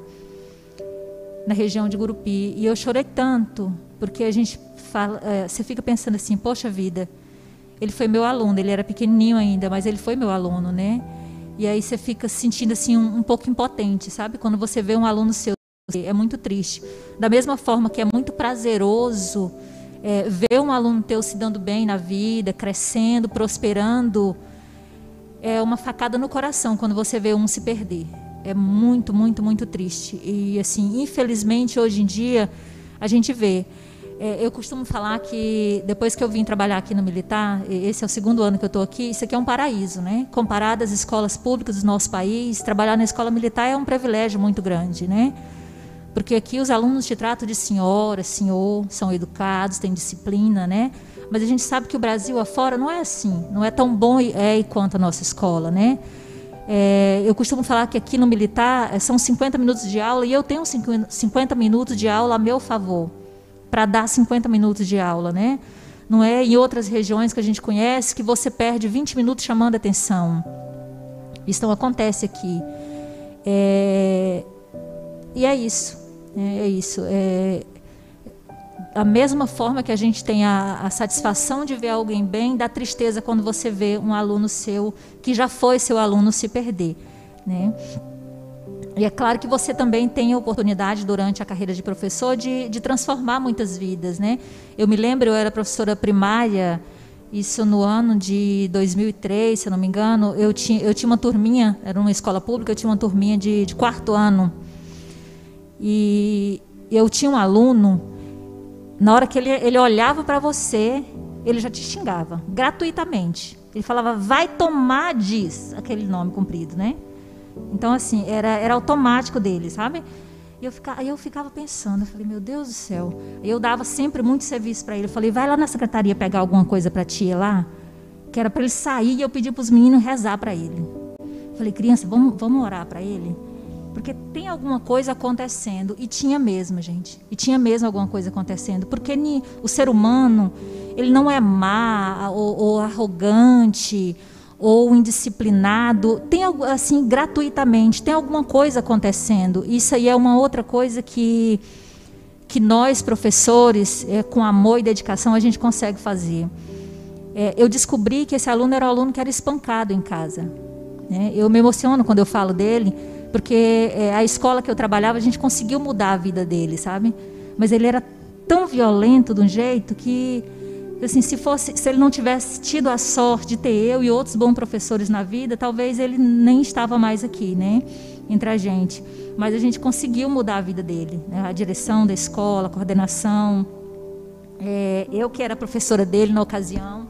na região de Gurupi. E eu chorei tanto, porque a gente fala, você fica pensando assim, poxa vida, ele foi meu aluno, ele era pequenininho ainda, mas ele foi meu aluno, né? E aí você fica se sentindo assim um pouco impotente, sabe? Quando você vê um aluno seu, é muito triste. Da mesma forma que é muito prazeroso ver um aluno teu se dando bem na vida, crescendo, prosperando, é uma facada no coração quando você vê um se perder. É muito, muito, muito triste. E assim, infelizmente, hoje em dia, a gente vê. Eu costumo falar que depois que eu vim trabalhar aqui no Militar, esse é o 2º ano que eu estou aqui, isso aqui é um paraíso, né? Comparado às escolas públicas do nosso país, trabalhar na escola militar é um privilégio muito grande, né? Porque aqui os alunos te tratam de senhora, senhor, são educados, têm disciplina, né? Mas a gente sabe que o Brasil afora não é assim, não é tão bom quanto a nossa escola, né? Eu costumo falar que aqui no Militar são 50 minutos de aula e eu tenho 50 minutos de aula a meu favor, para dar 50 minutos de aula, né? Não é em outras regiões que a gente conhece que você perde 20 minutos chamando a atenção. Isso não acontece aqui. E é isso. Da mesma forma que a gente tem a satisfação de ver alguém bem, dá tristeza quando você vê um aluno seu, que já foi seu aluno, se perder, né? E é claro que você também tem a oportunidade, durante a carreira de professor, de transformar muitas vidas, né? Eu me lembro, eu era professora primária, isso no ano de 2003, se eu não me engano, eu tinha uma turminha, era uma escola pública, eu tinha uma turminha de 4º ano. E eu tinha um aluno, na hora que ele olhava para você, ele já te xingava, gratuitamente. Ele falava, vai tomar, diz, aquele nome comprido, né? Então, assim, era automático dele, sabe? Aí eu ficava pensando, eu falei, meu Deus do céu. Eu dava sempre muito serviço para ele. Eu falei, vai lá na secretaria pegar alguma coisa para a tia lá, que era para ele sair, e eu pedi para os meninos rezar para ele. Eu falei, criança, vamos orar para ele? Porque tem alguma coisa acontecendo. E tinha mesmo, gente. E tinha mesmo alguma coisa acontecendo. Porque o ser humano, ele não é má ou arrogante ou indisciplinado. Tem, assim, gratuitamente, tem alguma coisa acontecendo. Isso aí é uma outra coisa que nós, professores, com amor e dedicação, a gente consegue fazer. Eu descobri que esse aluno era um aluno que era espancado em casa. Né? Eu me emociono quando eu falo dele, porque a escola que eu trabalhava, a gente conseguiu mudar a vida dele, sabe? Mas ele era tão violento de um jeito que, assim, se ele não tivesse tido a sorte de ter eu e outros bons professores na vida, talvez ele nem estava mais aqui, né? Entre a gente. Mas a gente conseguiu mudar a vida dele, né? A direção da escola, a coordenação. Eu que era professora dele na ocasião.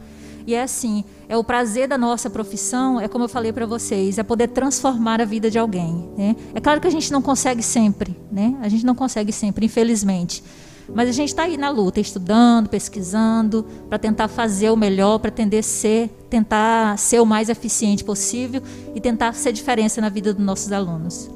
E é assim, o prazer da nossa profissão, como eu falei para vocês, é poder transformar a vida de alguém. Né? É claro que a gente não consegue sempre, né? A gente não consegue sempre, infelizmente. Mas a gente está aí na luta, estudando, pesquisando, para tentar fazer o melhor, para tentar ser o mais eficiente possível e tentar ser diferença na vida dos nossos alunos.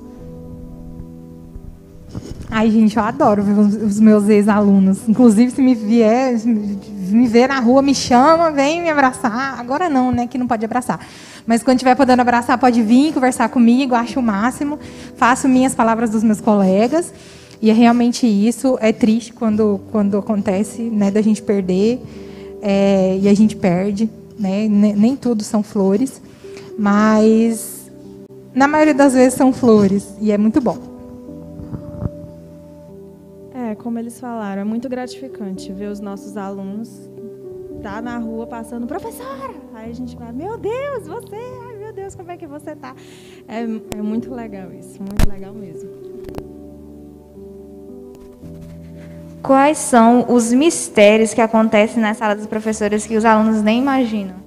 Ai, gente, eu adoro ver os meus ex-alunos. Inclusive, se me ver na rua, me chama, vem me abraçar. Agora não, né, que não pode abraçar. Mas quando estiver podendo abraçar, pode vir conversar comigo, acho o máximo. Faço minhas palavras dos meus colegas. E é realmente isso. É triste quando acontece, né, da gente perder. E a gente perde. Né? Nem tudo são flores. Mas, na maioria das vezes, são flores. E é muito bom. Como eles falaram, é muito gratificante ver os nossos alunos estar na rua passando, professora! Aí a gente vai, meu Deus, você! Ai, meu Deus, como é que você está? É muito legal isso, muito legal mesmo. Quais são os mistérios que acontecem na sala dos professores que os alunos nem imaginam?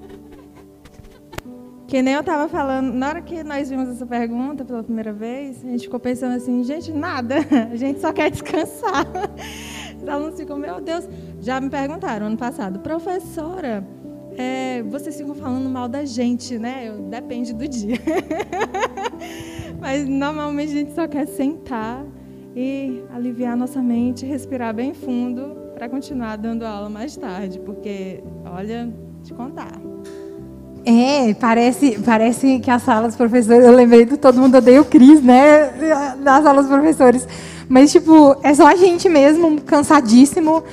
Que nem eu estava falando, na hora que nós vimos essa pergunta pela primeira vez, a gente ficou pensando assim, gente, nada, a gente só quer descansar. Os alunos ficam, meu Deus, já me perguntaram ano passado, professora, vocês ficam falando mal da gente, né? Depende do dia. Mas normalmente a gente só quer sentar e aliviar nossa mente, respirar bem fundo para continuar dando aula mais tarde, porque, olha, te contar. Parece que a sala dos professores... Eu lembrei do Todo Mundo Odeia o Cris, né? Da sala dos professores. Mas, tipo, é só a gente mesmo, cansadíssimo,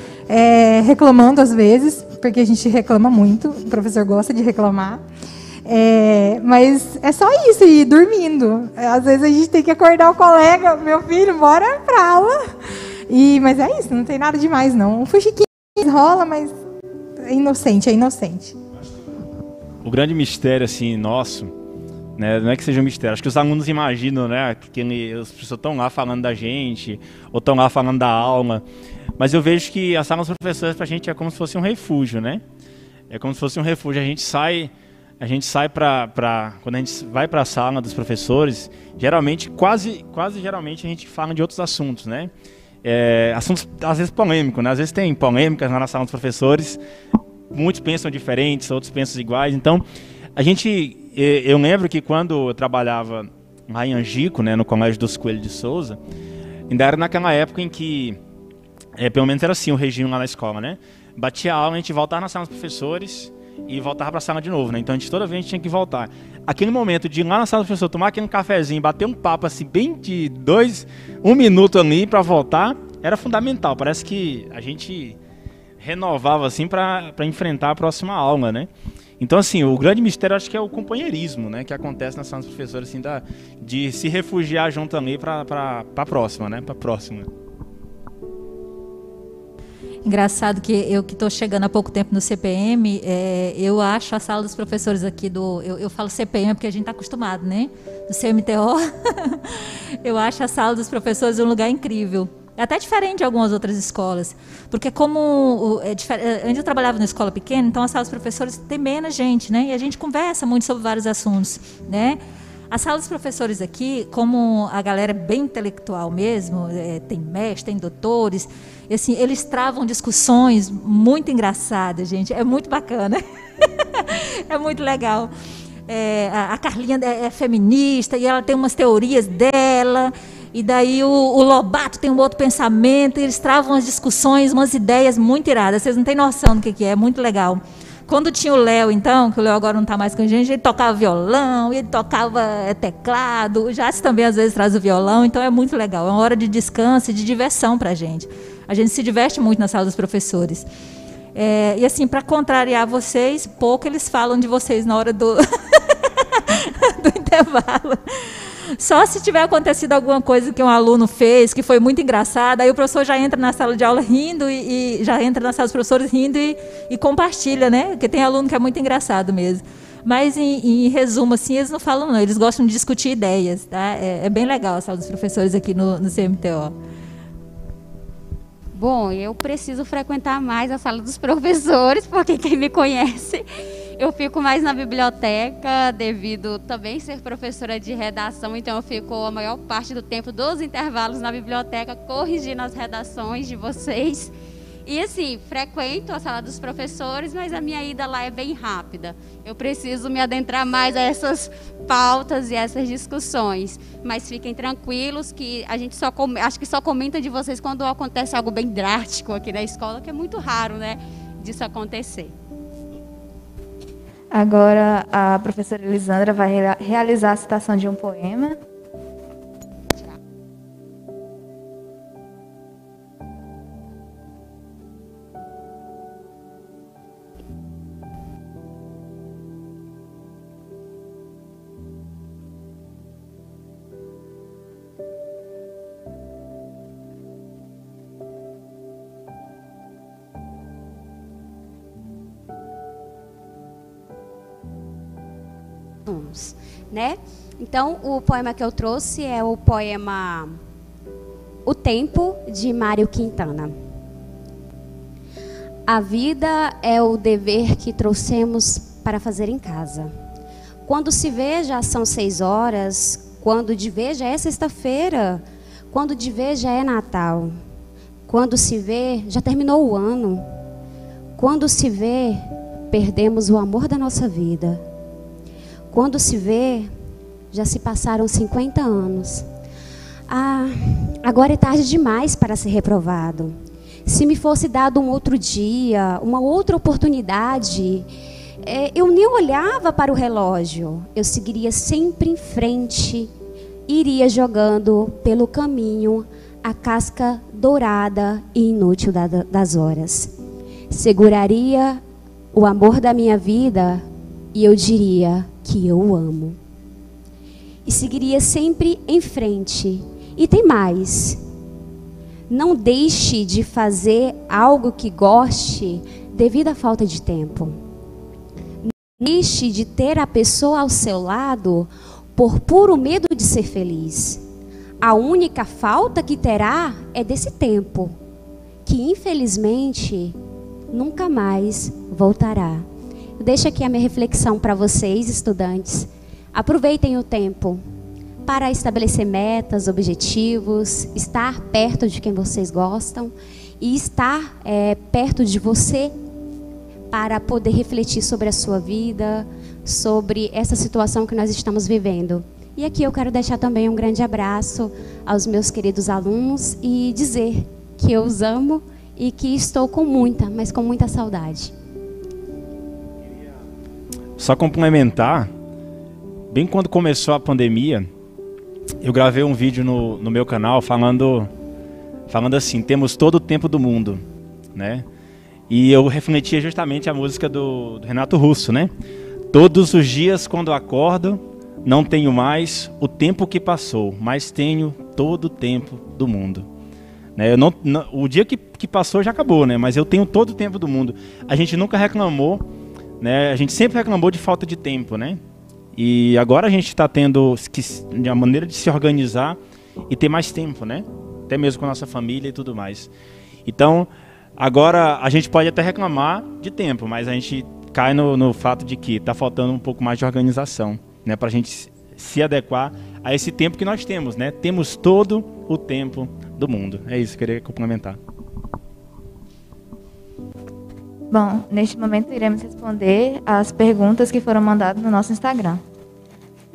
reclamando às vezes, porque a gente reclama muito, o professor gosta de reclamar. Mas é só isso, e dormindo. Às vezes a gente tem que acordar o colega, meu filho, bora pra aula. Mas é isso, não tem nada demais, não. Um fuxiquinho rola, mas é inocente. O grande mistério, assim, nosso, né, não é que seja um mistério, acho que os alunos imaginam, né, que os professores estão lá falando da gente, ou estão lá falando da aula, mas eu vejo que a sala dos professores pra gente é como se fosse um refúgio, né? É como se fosse um refúgio, a gente sai quando a gente vai para a sala dos professores, geralmente, quase geralmente a gente fala de outros assuntos, né? Assuntos às vezes polêmicos, né? Às vezes tem polêmicas lá na sala dos professores. Muitos pensam diferentes, outros pensam iguais. Então, eu lembro que quando eu trabalhava lá em Angico, né, no Colégio dos Coelhos de Souza, ainda era naquela época em que, pelo menos era assim o regime lá na escola, né? Batia a aula, a gente voltava na sala dos professores e voltava para a sala de novo, né? Então, toda vez a gente tinha que voltar. Aquele momento de ir lá na sala do professor, tomar aquele cafezinho, bater um papo assim, bem de 1 minuto ali para voltar, era fundamental. Parece que a gente renovava assim para enfrentar a próxima aula, né? Então, assim, o grande mistério acho que é o companheirismo, né, que acontece na sala dos professores, assim, de se refugiar junto ali para a próxima, né? Para a próxima. Engraçado que eu que estou chegando há pouco tempo no CPM, eu acho a sala dos professores aqui eu falo CPM porque a gente está acostumado, né? Do CMTO. Eu acho a sala dos professores um lugar incrível. É até diferente de algumas outras escolas, porque antes eu trabalhava numa escola pequena, então a sala dos professores tem menos gente, né? E a gente conversa muito sobre vários assuntos, né? A sala dos professores aqui, como a galera é bem intelectual mesmo, tem mestres, tem doutores, e assim, eles travam discussões muito engraçadas, gente, é muito bacana, é muito legal. A Carlinha é feminista e ela tem umas teorias dela, e daí o Lobato tem um outro pensamento, e eles travam umas discussões, umas ideias muito iradas, vocês não têm noção do que é muito legal. Quando tinha o Léo, então, que o Léo agora não está mais com a gente, ele tocava violão, ele tocava teclado, o Jace também às vezes traz o violão, então é muito legal, é uma hora de descanso e de diversão para a gente se diverte muito na sala dos professores. E assim, para contrariar vocês, pouco eles falam de vocês na hora do, do intervalo. Só se tiver acontecido alguma coisa que um aluno fez, que foi muito engraçada, aí o professor já entra na sala de aula rindo, e já entra na sala dos professores rindo e compartilha, né? Porque tem aluno que é muito engraçado mesmo. Mas, em resumo, assim, eles não falam não, eles gostam de discutir ideias, tá? É bem legal a sala dos professores aqui no CMTO. Bom, eu preciso frequentar mais a sala dos professores, porque quem me conhece, eu fico mais na biblioteca, devido também ser professora de redação, então eu fico a maior parte do tempo dos intervalos na biblioteca, corrigindo as redações de vocês. E assim, frequento a sala dos professores, mas a minha ida lá é bem rápida. Eu preciso me adentrar mais a essas pautas e essas discussões. Mas fiquem tranquilos que a gente acho que só comenta de vocês quando acontece algo bem drástico aqui na escola, que é muito raro, né, disso acontecer. Agora a professora Elisandra vai realizar a citação de um poema. Né? Então, o poema que eu trouxe é o poema O Tempo, de Mário Quintana. A vida é o dever que trouxemos para fazer em casa. Quando se vê, já são 6 horas, quando de ver, já é sexta-feira, quando de ver, já é Natal, quando se vê, já terminou o ano, quando se vê, perdemos o amor da nossa vida. Quando se vê, já se passaram 50 anos. Agora é tarde demais para ser reprovado. Se me fosse dado um outro dia, uma outra oportunidade, eu nem olhava para o relógio. Eu seguiria sempre em frente, iria jogando pelo caminho a casca dourada e inútil das horas. Seguraria o amor da minha vida e eu diria que eu o amo. E seguiria sempre em frente. E tem mais. Não deixe de fazer algo que goste devido à falta de tempo. Não deixe de ter a pessoa ao seu lado por puro medo de ser feliz. A única falta que terá é desse tempo, que infelizmente nunca mais voltará. Deixo aqui a minha reflexão para vocês, estudantes. Aproveitem o tempo para estabelecer metas, objetivos, estar perto de quem vocês gostam e estar perto de você para poder refletir sobre a sua vida, sobre essa situação que nós estamos vivendo. E aqui eu quero deixar também um grande abraço aos meus queridos alunos e dizer que eu os amo e que estou com muita, mas com muita saudade. Só complementar, bem quando começou a pandemia, eu gravei um vídeo no meu canal falando assim, temos todo o tempo do mundo, né? E eu refletia justamente a música do Renato Russo, né? Todos os dias quando acordo, não tenho mais o tempo que passou, mas tenho todo o tempo do mundo. Né? O dia que passou já acabou, né? Mas eu tenho todo o tempo do mundo. A gente nunca reclamou, né? A gente sempre reclamou de falta de tempo, né? E agora a gente está tendo a maneira de se organizar e ter mais tempo, né? até mesmo com a nossa família e tudo mais. Então, agora a gente pode até reclamar de tempo, mas a gente cai no fato de que está faltando um pouco mais de organização, né, para a gente se adequar a esse tempo que nós temos, né? Temos todo o tempo do mundo. É isso que eu queria complementar. Bom, neste momento iremos responder as perguntas que foram mandadas no nosso Instagram.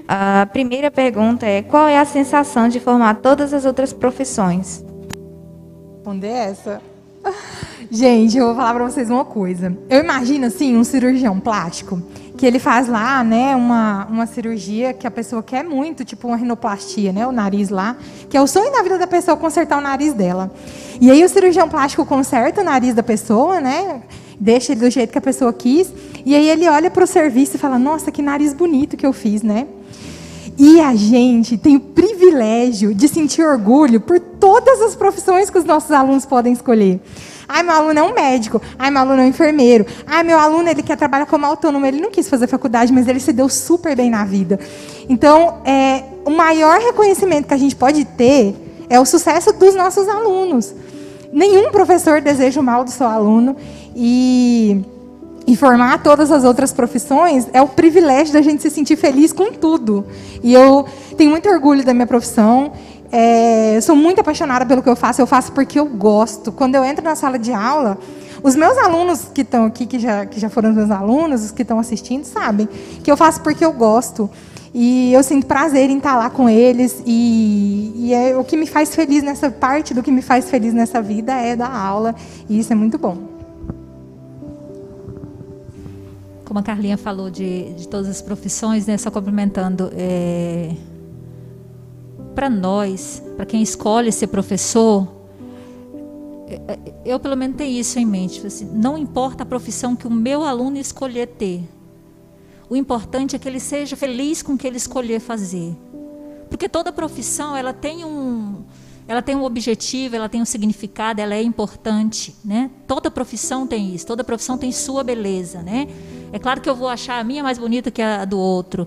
A primeira pergunta é: qual é a sensação de formar todas as outras profissões? Responder essa? Gente, eu vou falar para vocês uma coisa. Eu imagino, assim, um cirurgião plástico, que ele faz lá, né, uma cirurgia que a pessoa quer muito, tipo uma rinoplastia, né, o nariz lá, que é o sonho da vida da pessoa consertar o nariz dela. E aí o cirurgião plástico conserta o nariz da pessoa, né, deixa ele do jeito que a pessoa quis, e aí ele olha para o serviço e fala: nossa, que nariz bonito que eu fiz, né? E a gente tem o privilégio de sentir orgulho por todas as profissões que os nossos alunos podem escolher. Ai, meu aluno é um médico. Ai, meu aluno é um enfermeiro. Ai, meu aluno, ele quer trabalhar como autônomo. Ele não quis fazer faculdade, mas ele se deu super bem na vida. Então, o maior reconhecimento que a gente pode ter é o sucesso dos nossos alunos. Nenhum professor deseja o mal do seu aluno. E formar todas as outras profissões é o privilégio da gente se sentir feliz com tudo. E eu tenho muito orgulho da minha profissão. Eu sou muito apaixonada pelo que eu faço porque eu gosto. Quando eu entro na sala de aula, os meus alunos que estão aqui, que já foram meus alunos, os que estão assistindo, sabem que eu faço porque eu gosto. E eu sinto prazer em estar lá com eles. E é o que me faz feliz nessa parte, do que me faz feliz nessa vida é dar aula. E isso é muito bom. Como a Carlinha falou de todas as profissões, né, só complementando, para nós, para quem escolhe ser professor, eu pelo menos tenho isso em mente. Assim, não importa a profissão que o meu aluno escolher ter. O importante é que ele seja feliz com o que ele escolher fazer. Porque toda profissão, ela tem um objetivo, ela tem um significado, ela é importante, né? Toda profissão tem isso, toda profissão tem sua beleza, né? É claro que eu vou achar a minha mais bonita que a do outro,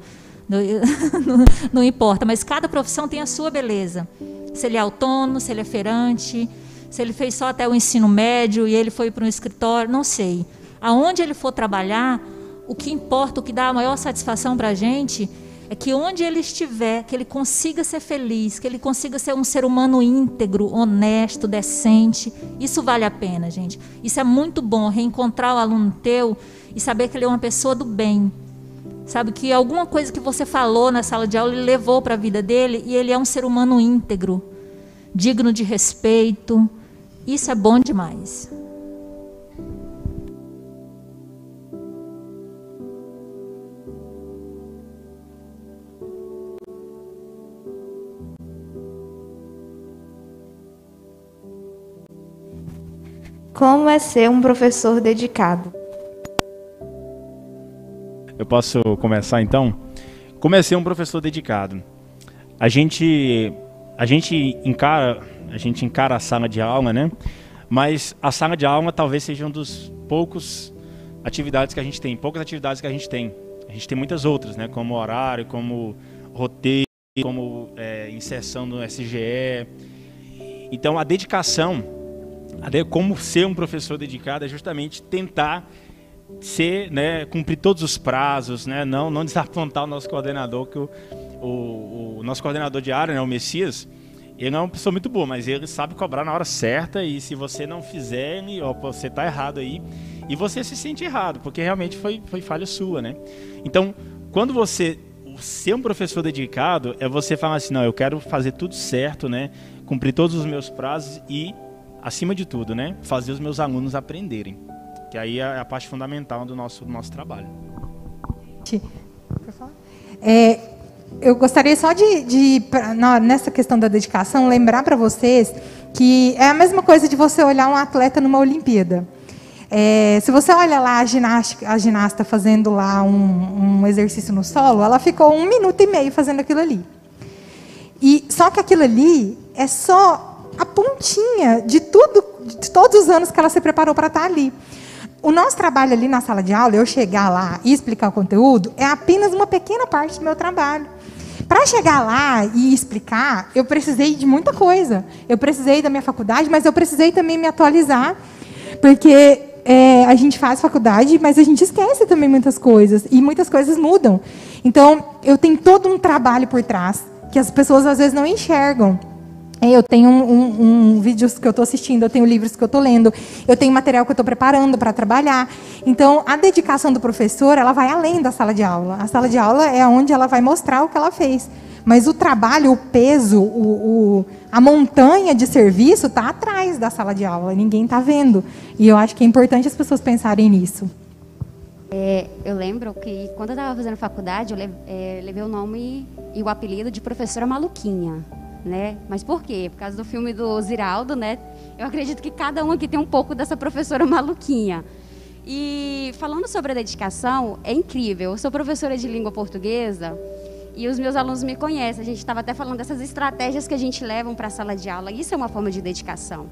não importa, mas cada profissão tem a sua beleza. Se ele é autônomo, se ele é feirante, se ele fez só até o ensino médio e ele foi para um escritório, não sei. Aonde ele for trabalhar, o que importa, o que dá a maior satisfação para a gente é que onde ele estiver, que ele consiga ser feliz, que ele consiga ser um ser humano íntegro, honesto, decente. Isso vale a pena, gente. Isso é muito bom, reencontrar o aluno teu e saber que ele é uma pessoa do bem. Sabe, que alguma coisa que você falou na sala de aula ele levou para a vida dele e ele é um ser humano íntegro, digno de respeito. Isso é bom demais. Como é ser um professor dedicado? Eu posso começar então? Como é ser um professor dedicado? A gente encara a sala de aula, né? Mas a sala de aula talvez seja um dos poucas atividades que a gente tem. A gente tem muitas outras, né? Como horário, como roteiro, como inserção no SGE. Então a dedicação, como ser um professor dedicado, é justamente tentar ser, né, cumprir todos os prazos, né, não desapontar o nosso coordenador, que o nosso coordenador de área, né, o Messias, ele é uma pessoa muito boa, mas ele sabe cobrar na hora certa, e se você não fizer, você está errado aí, e você se sente errado, porque realmente foi falha sua, né? Então, quando você ser um professor dedicado, é você falar assim: não, eu quero fazer tudo certo, né, cumprir todos os meus prazos e, acima de tudo, né, fazer os meus alunos aprenderem. Que aí é a parte fundamental do nosso trabalho. Eu gostaria só nessa questão da dedicação, lembrar para vocês que é a mesma coisa de você olhar um atleta numa Olimpíada. Se você olha lá a ginasta fazendo lá um exercício no solo, ela ficou 1 minuto e meio fazendo aquilo ali. E só que aquilo ali é só a pontinha de todos os anos que ela se preparou para estar ali. O nosso trabalho ali na sala de aula, eu chegar lá e explicar o conteúdo, é apenas uma pequena parte do meu trabalho. Para chegar lá e explicar, eu precisei de muita coisa. Eu precisei da minha faculdade, mas eu precisei também me atualizar, porque a gente faz faculdade, mas a gente esquece também muitas coisas, e muitas coisas mudam. Então, eu tenho todo um trabalho por trás, que as pessoas às vezes não enxergam. Eu tenho vídeos que eu estou assistindo, eu tenho livros que eu estou lendo, eu tenho material que eu estou preparando para trabalhar. Então, a dedicação do professor, ela vai além da sala de aula. A sala de aula é onde ela vai mostrar o que ela fez. Mas o trabalho, o peso, a montanha de serviço está atrás da sala de aula. Ninguém está vendo. E eu acho que é importante as pessoas pensarem nisso. Eu lembro que, quando eu estava fazendo faculdade, eu levei o nome e o apelido de professora maluquinha. Né? Mas por quê? Por causa do filme do Ziraldo, né? Eu acredito que cada um aqui tem um pouco dessa professora maluquinha. E falando sobre a dedicação, é incrível. Eu sou professora de língua portuguesa e os meus alunos me conhecem. A gente estava até falando dessas estratégias que a gente leva para a sala de aula. Isso é uma forma de dedicação.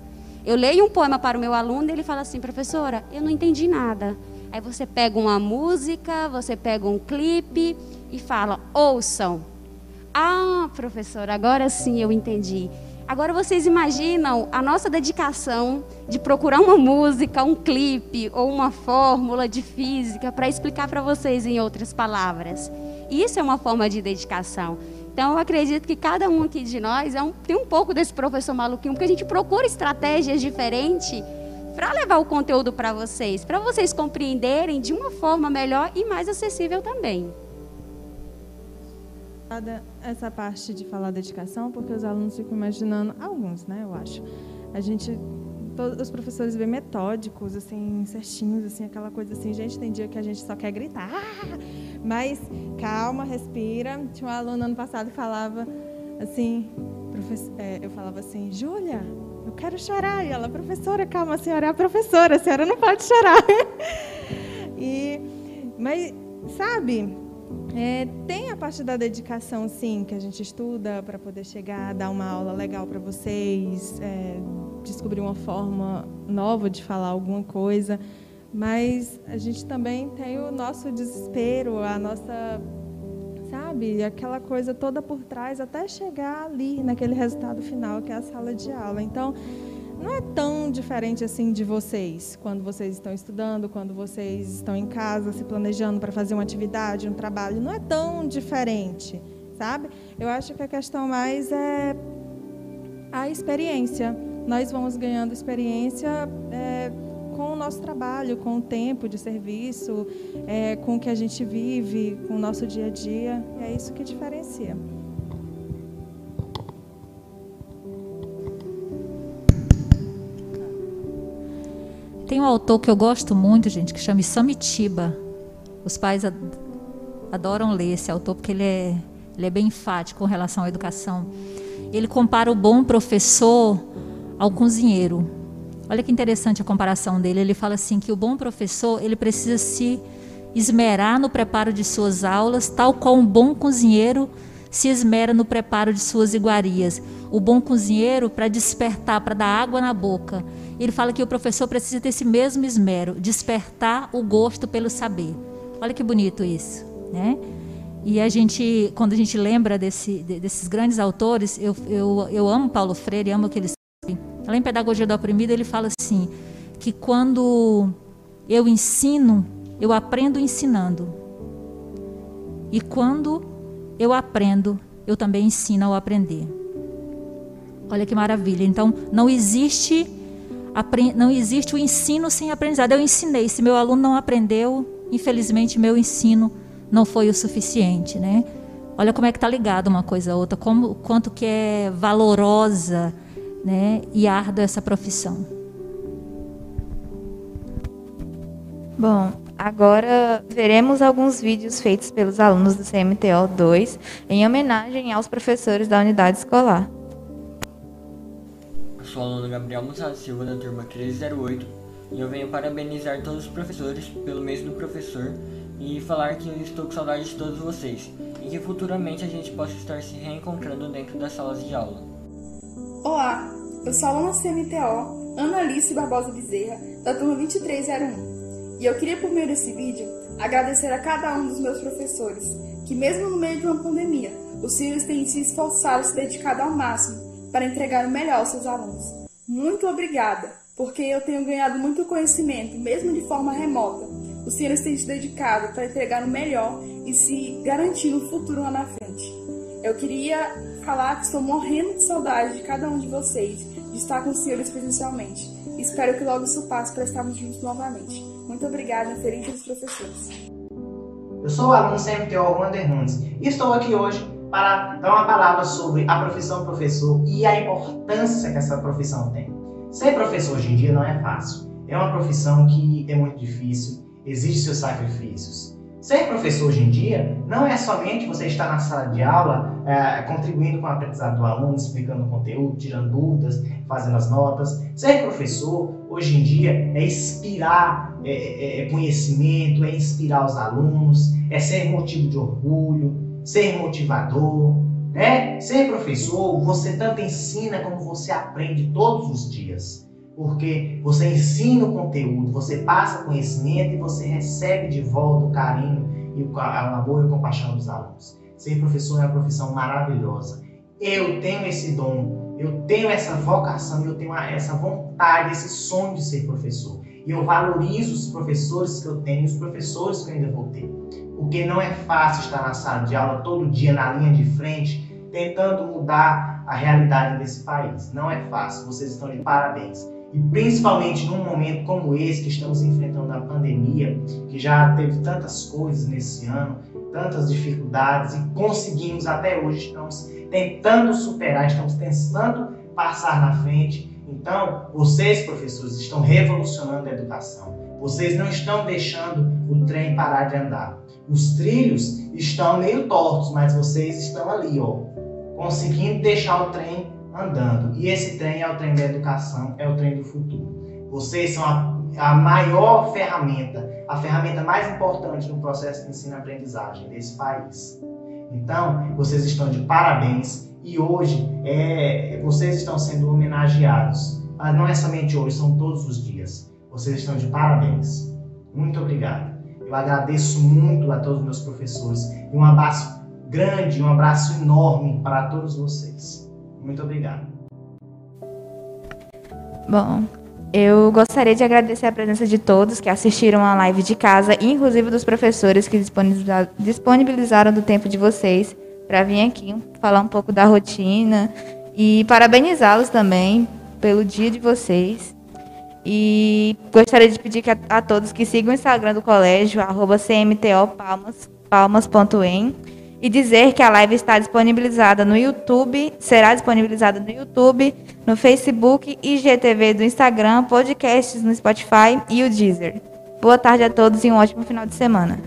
Eu leio um poema para o meu aluno e ele fala assim: professora, eu não entendi nada. Aí você pega uma música, você pega um clipe e fala: ouçam. Ah, professora, agora sim eu entendi. Agora vocês imaginam a nossa dedicação de procurar uma música, um clipe ou uma fórmula de física para explicar para vocês em outras palavras. Isso é uma forma de dedicação. Então, eu acredito que cada um aqui de nós tem um pouco desse professor maluquinho, porque a gente procura estratégias diferentes para levar o conteúdo para vocês compreenderem de uma forma melhor e mais acessível também. Essa parte de falar dedicação, porque os alunos ficam imaginando, alguns, né, eu acho. Todos os professores bem metódicos, assim, certinhos, assim, aquela coisa assim, gente, tem dia que a gente só quer gritar, mas calma, respira. Tinha um aluno ano passado que falava assim, eu falava assim: Júlia, eu quero chorar. E ela: professora, calma, a senhora é a professora, a senhora não pode chorar. Mas, sabe, tem a parte da dedicação, sim, que a gente estuda para poder chegar, dar uma aula legal para vocês, descobrir uma forma nova de falar alguma coisa, mas a gente também tem o nosso desespero, a nossa, sabe, aquela coisa toda por trás até chegar ali naquele resultado final que é a sala de aula. Então, não é tão diferente assim de vocês, quando vocês estão estudando, quando vocês estão em casa se planejando para fazer uma atividade, um trabalho, não é tão diferente, sabe? Eu acho que a questão mais é a experiência. Nós vamos ganhando experiência com o nosso trabalho, com o tempo de serviço, com o que a gente vive, com o nosso dia a dia, é isso que diferencia. Tem um autor que eu gosto muito, gente, que chama Samitiba. Os pais adoram ler esse autor, porque ele é bem enfático com relação à educação. Ele compara o bom professor ao cozinheiro. Olha que interessante a comparação dele. Ele fala assim que o bom professor, ele precisa se esmerar no preparo de suas aulas, tal qual um bom cozinheiro se esmera no preparo de suas iguarias. O bom cozinheiro, para despertar, para dar água na boca. Ele fala que o professor precisa ter esse mesmo esmero, despertar o gosto pelo saber. Olha que bonito isso, né? E quando a gente lembra desses grandes autores, eu amo Paulo Freire, amo o que ele escreve. Lá em Pedagogia do Oprimido, ele fala assim, que quando eu ensino, eu aprendo ensinando. E quando eu aprendo, eu também ensino ao aprender. Olha que maravilha. Então, não existe o ensino sem aprendizado. Eu ensinei, se meu aluno não aprendeu, infelizmente meu ensino não foi o suficiente, né? Olha como é que está ligado uma coisa a outra, quanto que é valorosa, né, e árdua essa profissão. Bom, agora veremos alguns vídeos feitos pelos alunos do CMTO 2 em homenagem aos professores da unidade escolar. Eu sou o aluno Gabriel Mussado Silva, da turma 1308, e eu venho parabenizar todos os professores pelo mês do professor e falar que eu estou com saudade de todos vocês e que futuramente a gente possa estar se reencontrando dentro das salas de aula. Olá, eu sou a aluna CMTO, Ana Alice Barbosa Bezerra, da turma 2301, e eu queria, por meio desse vídeo, agradecer a cada um dos meus professores, que mesmo no meio de uma pandemia, Os senhores têm se esforçado e se dedicado ao máximo para entregar o melhor aos seus alunos. Muito obrigada, porque eu tenho ganhado muito conhecimento, mesmo de forma remota. Os senhores têm se dedicado para entregar o melhor e se garantir um futuro lá na frente. Eu queria falar que estou morrendo de saudade de cada um de vocês, de estar com os senhores presencialmente. Espero que logo isso passe para estarmos juntos novamente. Muito obrigada e feliz dia dos professores. Eu sou o aluno CMTO Wander Nunes e estou aqui hoje para dar uma palavra sobre a profissão professor e a importância que essa profissão tem. Ser professor hoje em dia não é fácil. É uma profissão que é muito difícil, exige seus sacrifícios. Ser professor hoje em dia não é somente você estar na sala de aula contribuindo com o aprendizado do aluno, explicando o conteúdo, tirando dúvidas, fazendo as notas. Ser professor hoje em dia é inspirar conhecimento, é inspirar os alunos, é ser motivo de orgulho, ser motivador, né? Ser professor, você tanto ensina como você aprende todos os dias. Porque você ensina o conteúdo, você passa conhecimento e você recebe de volta o carinho, e o amor e a compaixão dos alunos. Ser professor é uma profissão maravilhosa. Eu tenho esse dom, eu tenho essa vocação, eu tenho essa vontade, esse sonho de ser professor. E eu valorizo os professores que eu tenho e os professores que eu ainda vou ter. Porque não é fácil estar na sala de aula todo dia na linha de frente, tentando mudar a realidade desse país. Não é fácil, vocês estão de parabéns. E principalmente num momento como esse que estamos enfrentando a pandemia, que já teve tantas coisas nesse ano, tantas dificuldades e conseguimos até hoje, estamos tentando superar, estamos tentando passar na frente. Então, vocês professores estão revolucionando a educação. Vocês não estão deixando o trem parar de andar. Os trilhos estão meio tortos, mas vocês estão ali, ó, conseguindo deixar o trem andando. E esse trem é o trem da educação, é o trem do futuro. Vocês são a maior ferramenta, a ferramenta mais importante no processo de ensino-aprendizagem desse país. Então, vocês estão de parabéns e hoje vocês estão sendo homenageados. Mas não é somente hoje, são todos os dias. Vocês estão de parabéns. Muito obrigado. Eu agradeço muito a todos os meus professores e um abraço grande, um abraço enorme para todos vocês. Muito obrigado. Bom, eu gostaria de agradecer a presença de todos que assistiram a live de casa, inclusive dos professores que disponibilizaram do tempo de vocês para vir aqui falar um pouco da rotina e parabenizá-los também pelo dia de vocês. E gostaria de pedir a todos que sigam o Instagram do colégio, @cmtopalmas.em, e dizer que a live está disponibilizada no YouTube, será disponibilizada no YouTube, no Facebook, IGTV do Instagram, podcasts no Spotify e o Deezer. Boa tarde a todos e um ótimo final de semana.